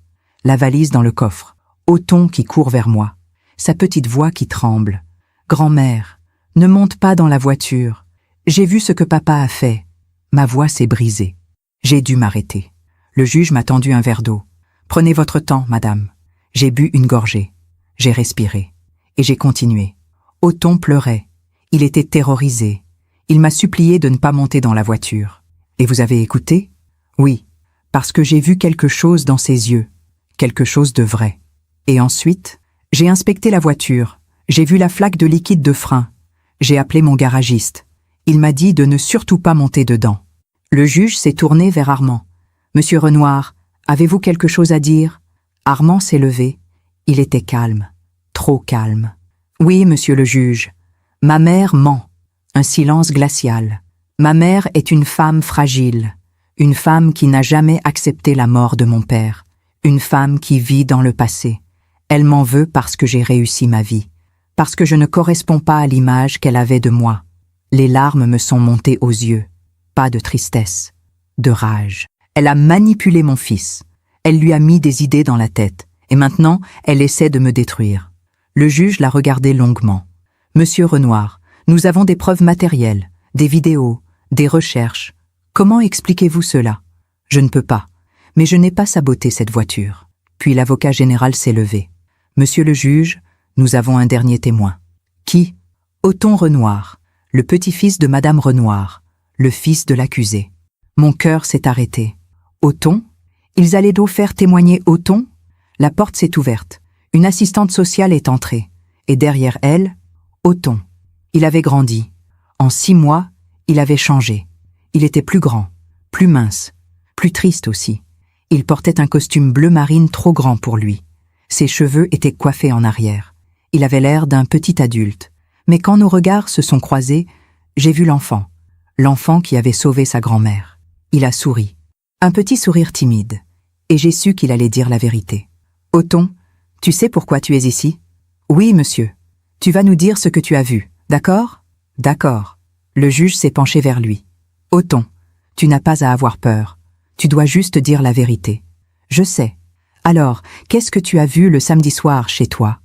la valise dans le coffre, Othon qui court vers moi, sa petite voix qui tremble. « Grand-mère, ne monte pas dans la voiture. J'ai vu ce que papa a fait. » Ma voix s'est brisée. J'ai dû m'arrêter. Le juge m'a tendu un verre d'eau. « Prenez votre temps, madame. » J'ai bu une gorgée. J'ai respiré. Et j'ai continué. Othon pleurait. Il était terrorisé. Il m'a supplié de ne pas monter dans la voiture. Et vous avez écouté? Oui, parce que j'ai vu quelque chose dans ses yeux, quelque chose de vrai. Et ensuite, j'ai inspecté la voiture, j'ai vu la flaque de liquide de frein, j'ai appelé mon garagiste. Il m'a dit de ne surtout pas monter dedans. Le juge s'est tourné vers Armand. « Monsieur Renoir, avez-vous quelque chose à dire ?» Armand s'est levé. Il était calme, trop calme. « Oui, monsieur le juge, ma mère ment. » Un silence glacial. Ma mère est une femme fragile, une femme qui n'a jamais accepté la mort de mon père, une femme qui vit dans le passé. Elle m'en veut parce que j'ai réussi ma vie, parce que je ne corresponds pas à l'image qu'elle avait de moi. Les larmes me sont montées aux yeux, pas de tristesse, de rage. Elle a manipulé mon fils, elle lui a mis des idées dans la tête, et maintenant elle essaie de me détruire. Le juge l'a regardé longuement. « Monsieur Renoir, nous avons des preuves matérielles, des vidéos, des recherches. Comment expliquez-vous cela? Je ne peux pas, mais je n'ai pas saboté cette voiture. » Puis l'avocat général s'est levé. « Monsieur le juge, nous avons un dernier témoin. » Qui? Othon Renoir, le petit-fils de Madame Renoir, le fils de l'accusé. Mon cœur s'est arrêté. Othon? Ils allaient donc faire témoigner Othon? La porte s'est ouverte. Une assistante sociale est entrée. Et derrière elle, Othon. Il avait grandi. En 6 mois, il avait changé. Il était plus grand, plus mince, plus triste aussi. Il portait un costume bleu marine trop grand pour lui. Ses cheveux étaient coiffés en arrière. Il avait l'air d'un petit adulte. Mais quand nos regards se sont croisés, j'ai vu l'enfant. L'enfant qui avait sauvé sa grand-mère. Il a souri. Un petit sourire timide. Et j'ai su qu'il allait dire la vérité. « Othon, tu sais pourquoi tu es ici ?»« Oui, monsieur. Tu vas nous dire ce que tu as vu, d'accord ?»« D'accord. » Le juge s'est penché vers lui. « Othon, tu n'as pas à avoir peur. Tu dois juste dire la vérité. »« Je sais. Alors, qu'est-ce que tu as vu le samedi soir chez toi ?»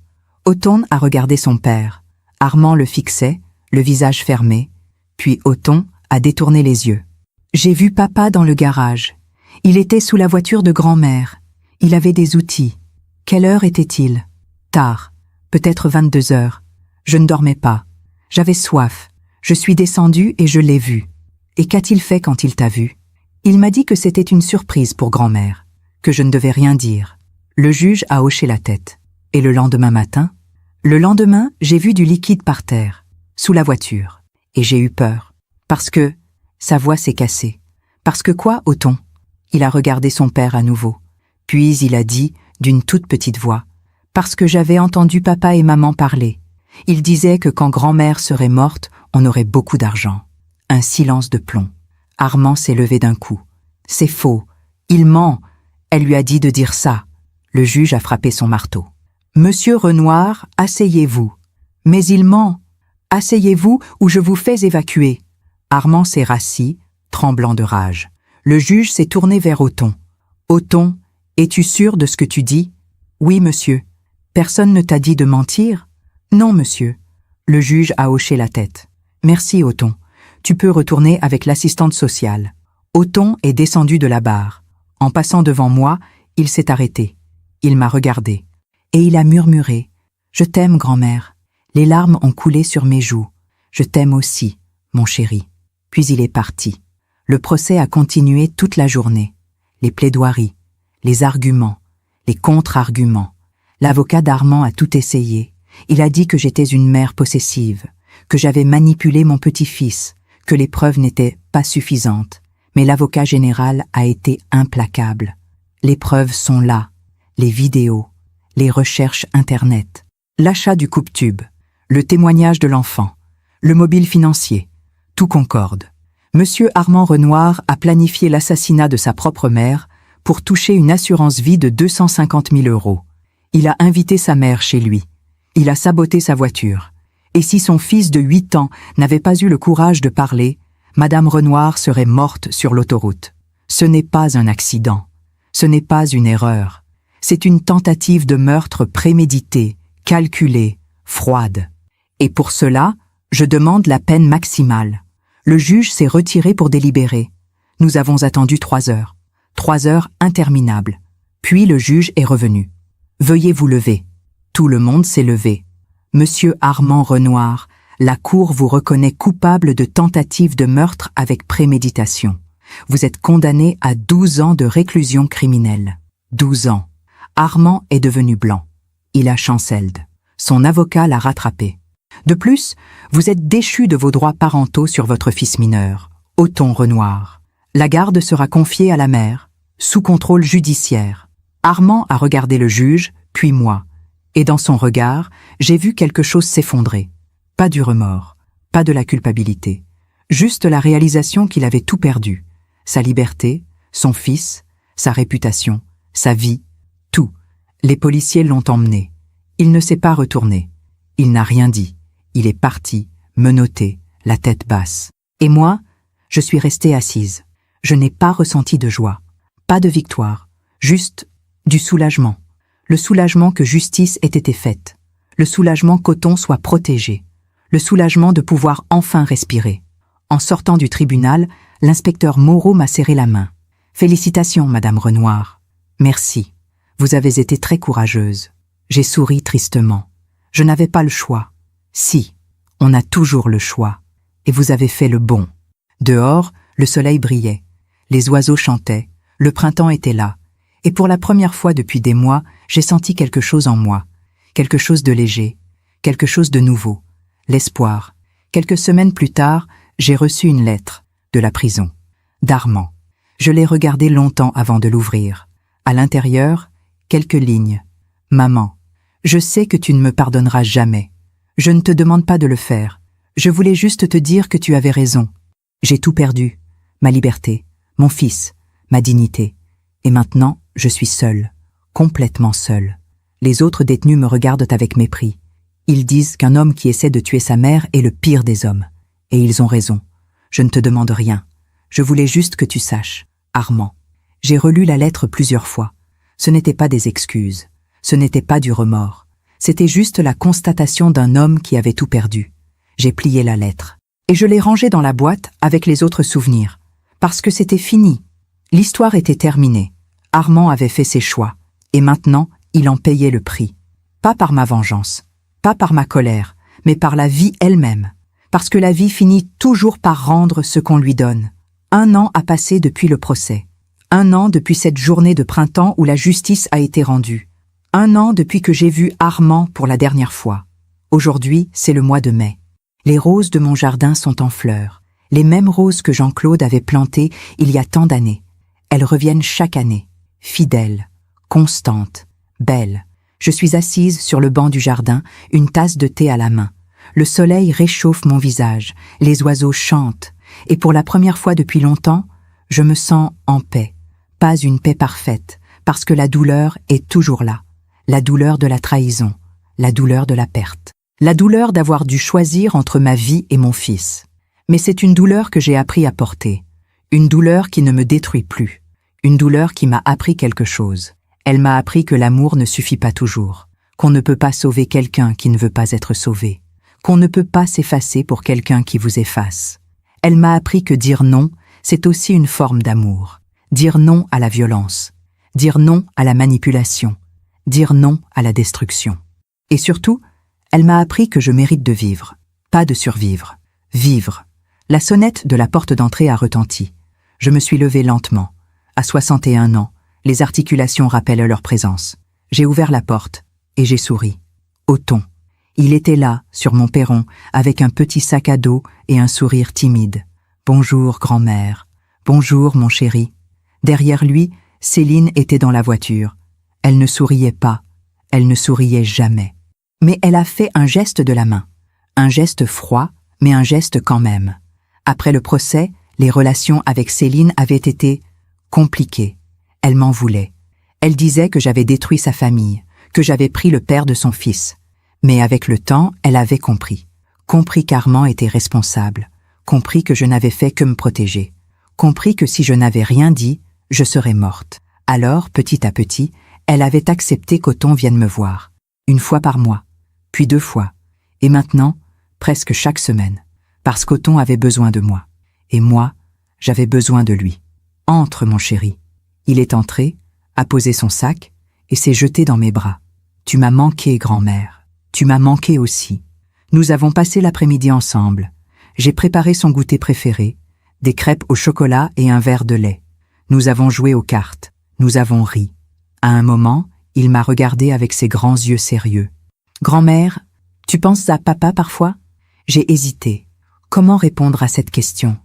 Othon a regardé son père. Armand le fixait, le visage fermé. Puis Othon a détourné les yeux. « J'ai vu papa dans le garage. Il était sous la voiture de grand-mère. Il avait des outils. Quelle heure était-il ? Tard, peut-être 22 heures. Je ne dormais pas. J'avais soif. Je suis descendue et je l'ai vu. Et qu'a-t-il fait quand il t'a vu ? Il m'a dit que c'était une surprise pour grand-mère, que je ne devais rien dire. » Le juge a hoché la tête. « Et le lendemain matin ? » Le lendemain, j'ai vu du liquide par terre, sous la voiture. Et j'ai eu peur. Parce que sa voix s'est cassée. Parce que quoi, Othon ? Il a regardé son père à nouveau. Puis il a dit, d'une toute petite voix, « Parce que j'avais entendu papa et maman parler. Ils disaient que quand grand-mère serait morte, on aurait beaucoup d'argent. » Un silence de plomb. Armand s'est levé d'un coup. « C'est faux. Il ment. Elle lui a dit de dire ça. » Le juge a frappé son marteau. « Monsieur Renoir, asseyez-vous. »« Mais il ment. Asseyez-vous ou je vous fais évacuer. » Armand s'est rassis, tremblant de rage. Le juge s'est tourné vers Othon. « Othon, es-tu sûr de ce que tu dis ?»« Oui, monsieur. »« Personne ne t'a dit de mentir ?»« Non, monsieur. » Le juge a hoché la tête. « Merci, Othon. Tu peux retourner avec l'assistante sociale. » Othon est descendu de la barre. En passant devant moi, il s'est arrêté. Il m'a regardé. Et il a murmuré. « Je t'aime, grand-mère. » Les larmes ont coulé sur mes joues. « Je t'aime aussi, mon chéri. » Puis il est parti. Le procès a continué toute la journée. Les plaidoiries, les arguments, les contre-arguments. L'avocat d'Armand a tout essayé. Il a dit que j'étais une mère possessive, que j'avais manipulé mon petit-fils, que les preuves n'étaient pas suffisantes. Mais l'avocat général a été implacable. Les preuves sont là, les vidéos, les recherches Internet, l'achat du coupe-tube, le témoignage de l'enfant, le mobile financier, tout concorde. Monsieur Armand Renoir a planifié l'assassinat de sa propre mère pour toucher une assurance vie de 250 000 €. Il a invité sa mère chez lui. Il a saboté sa voiture. Et si son fils de 8 ans n'avait pas eu le courage de parler, Madame Renoir serait morte sur l'autoroute. Ce n'est pas un accident. Ce n'est pas une erreur. C'est une tentative de meurtre préméditée, calculée, froide. Et pour cela, je demande la peine maximale. Le juge s'est retiré pour délibérer. Nous avons attendu 3 heures. 3 heures interminables. Puis le juge est revenu. « Veuillez vous lever. » Tout le monde s'est levé. « Monsieur Armand Renoir, la Cour vous reconnaît coupable de tentative de meurtre avec préméditation. Vous êtes condamné à 12 ans de réclusion criminelle. » 12 ans. Armand est devenu blanc. Il a chancelled. Son avocat l'a rattrapé. De plus, vous êtes déchu de vos droits parentaux sur votre fils mineur, Othon Renoir. La garde sera confiée à la mère, sous contrôle judiciaire. Armand a regardé le juge, puis moi. Et dans son regard, j'ai vu quelque chose s'effondrer. Pas du remords, pas de la culpabilité. Juste la réalisation qu'il avait tout perdu. Sa liberté, son fils, sa réputation, sa vie, tout. Les policiers l'ont emmené. Il ne s'est pas retourné. Il n'a rien dit. Il est parti, menotté, la tête basse. Et moi, je suis restée assise. Je n'ai pas ressenti de joie. Pas de victoire. Juste du soulagement. Le soulagement que justice ait été faite. Le soulagement qu'Othon soit protégé. Le soulagement de pouvoir enfin respirer. En sortant du tribunal, l'inspecteur Moreau m'a serré la main. « Félicitations, Madame Renoir. Merci. Vous avez été très courageuse. » J'ai souri tristement. Je n'avais pas le choix. Si, on a toujours le choix. Et vous avez fait le bon. Dehors, le soleil brillait. Les oiseaux chantaient. Le printemps était là. Et pour la première fois depuis des mois, j'ai senti quelque chose en moi. Quelque chose de léger. Quelque chose de nouveau. L'espoir. Quelques semaines plus tard, j'ai reçu une lettre de la prison. D'Armand. Je l'ai regardée longtemps avant de l'ouvrir. À l'intérieur, quelques lignes. Maman, je sais que tu ne me pardonneras jamais. Je ne te demande pas de le faire. Je voulais juste te dire que tu avais raison. J'ai tout perdu. Ma liberté, mon fils, ma dignité. Et maintenant, je suis seule. Complètement seule. Les autres détenus me regardent avec mépris. Ils disent qu'un homme qui essaie de tuer sa mère est le pire des hommes. Et ils ont raison. Je ne te demande rien. Je voulais juste que tu saches. Armand. J'ai relu la lettre plusieurs fois. Ce n'était pas des excuses. Ce n'était pas du remords. C'était juste la constatation d'un homme qui avait tout perdu. J'ai plié la lettre. Et je l'ai rangée dans la boîte avec les autres souvenirs. Parce que c'était fini. L'histoire était terminée. Armand avait fait ses choix. Et maintenant, il en payait le prix. Pas par ma vengeance. Pas par ma colère. Mais par la vie elle-même. Parce que la vie finit toujours par rendre ce qu'on lui donne. 1 an a passé depuis le procès. 1 an depuis cette journée de printemps où la justice a été rendue. 1 an depuis que j'ai vu Armand pour la dernière fois. Aujourd'hui, c'est le mois de mai. Les roses de mon jardin sont en fleurs. Les mêmes roses que Jean-Claude avait plantées il y a tant d'années. Elles reviennent chaque année. Fidèles, constantes, belles. Je suis assise sur le banc du jardin, une tasse de thé à la main. Le soleil réchauffe mon visage, les oiseaux chantent. Et pour la première fois depuis longtemps, je me sens en paix. Pas une paix parfaite, parce que la douleur est toujours là. La douleur de la trahison, la douleur de la perte. La douleur d'avoir dû choisir entre ma vie et mon fils. Mais c'est une douleur que j'ai appris à porter. Une douleur qui ne me détruit plus. Une douleur qui m'a appris quelque chose. Elle m'a appris que l'amour ne suffit pas toujours. Qu'on ne peut pas sauver quelqu'un qui ne veut pas être sauvé. Qu'on ne peut pas s'effacer pour quelqu'un qui vous efface. Elle m'a appris que dire non, c'est aussi une forme d'amour. Dire non à la violence. Dire non à la manipulation. Dire non à la destruction. Et surtout, elle m'a appris que je mérite de vivre, pas de survivre. Vivre. La sonnette de la porte d'entrée a retenti. Je me suis levée lentement. À 61 ans, les articulations rappellent leur présence. J'ai ouvert la porte et j'ai souri. Othon. Il était là, sur mon perron, avec un petit sac à dos et un sourire timide. Bonjour, grand-mère. Bonjour, mon chéri. Derrière lui, Céline était dans la voiture. Elle ne souriait pas. Elle ne souriait jamais. Mais elle a fait un geste de la main. Un geste froid, mais un geste quand même. Après le procès, les relations avec Céline avaient été compliquées. Elle m'en voulait. Elle disait que j'avais détruit sa famille, que j'avais pris le père de son fils. Mais avec le temps, elle avait compris. Compris qu'Armand était responsable. Compris que je n'avais fait que me protéger. Compris que si je n'avais rien dit, je serais morte. Alors, petit à petit, elle avait accepté qu'Othon vienne me voir. 1 fois par mois, puis 2 fois. Et maintenant, presque chaque semaine. Parce qu'Othon avait besoin de moi. Et moi, j'avais besoin de lui. Entre, mon chéri. Il est entré, a posé son sac, et s'est jeté dans mes bras. Tu m'as manqué, grand-mère. Tu m'as manqué aussi. Nous avons passé l'après-midi ensemble. J'ai préparé son goûter préféré, des crêpes au chocolat et un verre de lait. Nous avons joué aux cartes. Nous avons ri. À un moment, il m'a regardé avec ses grands yeux sérieux. Grand-mère, tu penses à papa parfois? J'ai hésité. Comment répondre à cette question?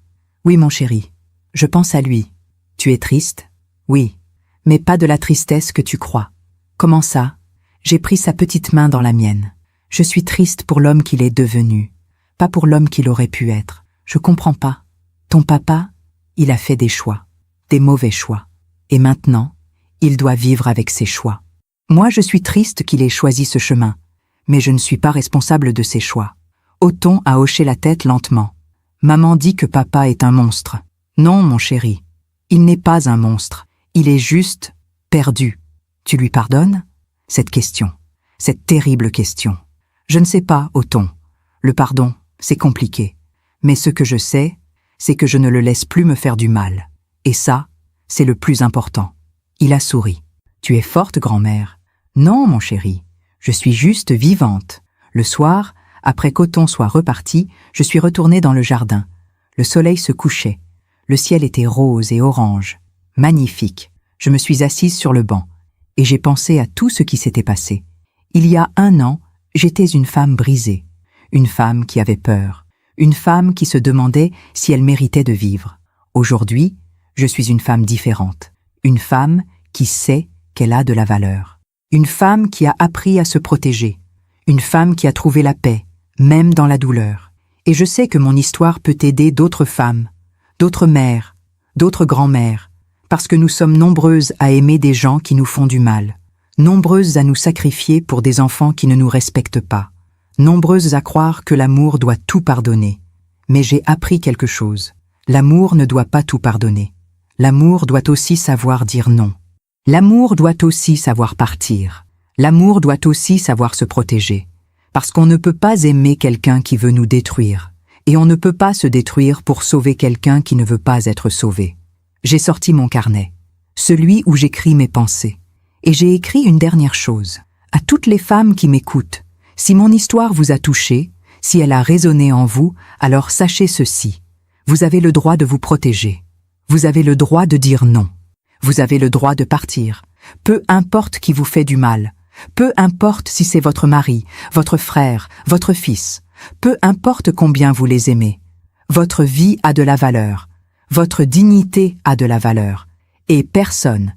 Oui, mon chéri, je pense à lui. Tu es triste? Oui, mais pas de la tristesse que tu crois. Comment ça? J'ai pris sa petite main dans la mienne. Je suis triste pour l'homme qu'il est devenu, pas pour l'homme qu'il aurait pu être. Je comprends pas. Ton papa, il a fait des choix, des mauvais choix. Et maintenant, il doit vivre avec ses choix. Moi, je suis triste qu'il ait choisi ce chemin, mais je ne suis pas responsable de ses choix. Othon a hoché la tête lentement. Maman dit que papa est un monstre. Non, mon chéri, il n'est pas un monstre. Il est juste perdu. Tu lui pardonnes? Cette question, cette terrible question. Je ne sais pas, Othon. Le pardon, c'est compliqué. Mais ce que je sais, c'est que je ne le laisse plus me faire du mal. Et ça, c'est le plus important. Il a souri. Tu es forte, grand-mère. Non, mon chéri, je suis juste vivante. Le soir, après qu'Othon soit reparti, je suis retournée dans le jardin. Le soleil se couchait. Le ciel était rose et orange. Magnifique. Je me suis assise sur le banc. Et j'ai pensé à tout ce qui s'était passé. Il y a 1 an, j'étais une femme brisée. Une femme qui avait peur. Une femme qui se demandait si elle méritait de vivre. Aujourd'hui, je suis une femme différente. Une femme qui sait qu'elle a de la valeur. Une femme qui a appris à se protéger. Une femme qui a trouvé la paix, même dans la douleur. Et je sais que mon histoire peut aider d'autres femmes, d'autres mères, d'autres grand-mères, parce que nous sommes nombreuses à aimer des gens qui nous font du mal, nombreuses à nous sacrifier pour des enfants qui ne nous respectent pas, nombreuses à croire que l'amour doit tout pardonner. Mais j'ai appris quelque chose. L'amour ne doit pas tout pardonner. L'amour doit aussi savoir dire non. L'amour doit aussi savoir partir. L'amour doit aussi savoir se protéger. Parce qu'on ne peut pas aimer quelqu'un qui veut nous détruire. Et on ne peut pas se détruire pour sauver quelqu'un qui ne veut pas être sauvé. J'ai sorti mon carnet, celui où j'écris mes pensées. Et j'ai écrit une dernière chose. À toutes les femmes qui m'écoutent, si mon histoire vous a touché, si elle a résonné en vous, alors sachez ceci. Vous avez le droit de vous protéger. Vous avez le droit de dire non. Vous avez le droit de partir. Peu importe qui vous fait du mal. Peu importe si c'est votre mari, votre frère, votre fils. Peu importe combien vous les aimez. Votre vie a de la valeur. Votre dignité a de la valeur. Et personne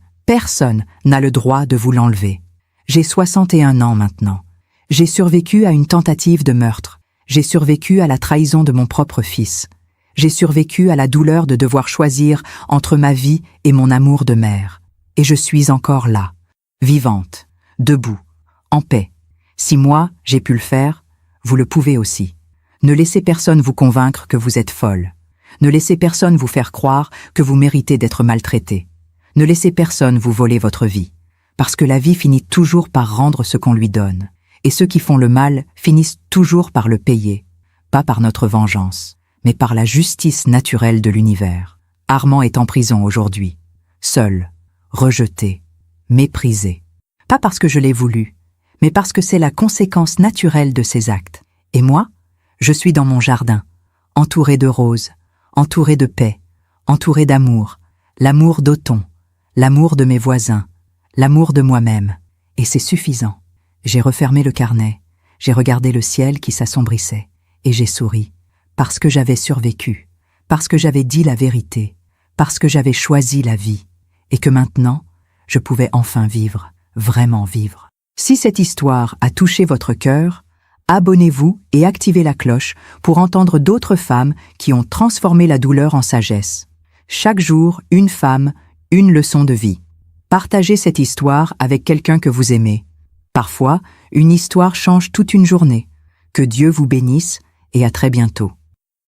n'a le droit de vous l'enlever. J'ai 61 ans maintenant. J'ai survécu à une tentative de meurtre. J'ai survécu à la trahison de mon propre fils. J'ai survécu à la douleur de devoir choisir entre ma vie et mon amour de mère. Et je suis encore là, vivante, debout, en paix. Si moi, j'ai pu le faire, vous le pouvez aussi. Ne laissez personne vous convaincre que vous êtes folle. Ne laissez personne vous faire croire que vous méritez d'être maltraité. Ne laissez personne vous voler votre vie. Parce que la vie finit toujours par rendre ce qu'on lui donne. Et ceux qui font le mal finissent toujours par le payer. Pas par notre vengeance, mais par la justice naturelle de l'univers. Armand est en prison aujourd'hui. Seul, rejeté, méprisé. Pas parce que je l'ai voulu, mais parce que c'est la conséquence naturelle de ses actes. Et moi, je suis dans mon jardin, entouré de roses, entouré de paix, entouré d'amour, l'amour d'Othon, l'amour de mes voisins, l'amour de moi-même. Et c'est suffisant. J'ai refermé le carnet, j'ai regardé le ciel qui s'assombrissait, et j'ai souri, parce que j'avais survécu, parce que j'avais dit la vérité, parce que j'avais choisi la vie, et que maintenant, je pouvais enfin vivre, vraiment vivre. Si cette histoire a touché votre cœur, abonnez-vous et activez la cloche pour entendre d'autres femmes qui ont transformé la douleur en sagesse. Chaque jour, une femme, une leçon de vie. Partagez cette histoire avec quelqu'un que vous aimez. Parfois, une histoire change toute une journée. Que Dieu vous bénisse et à très bientôt.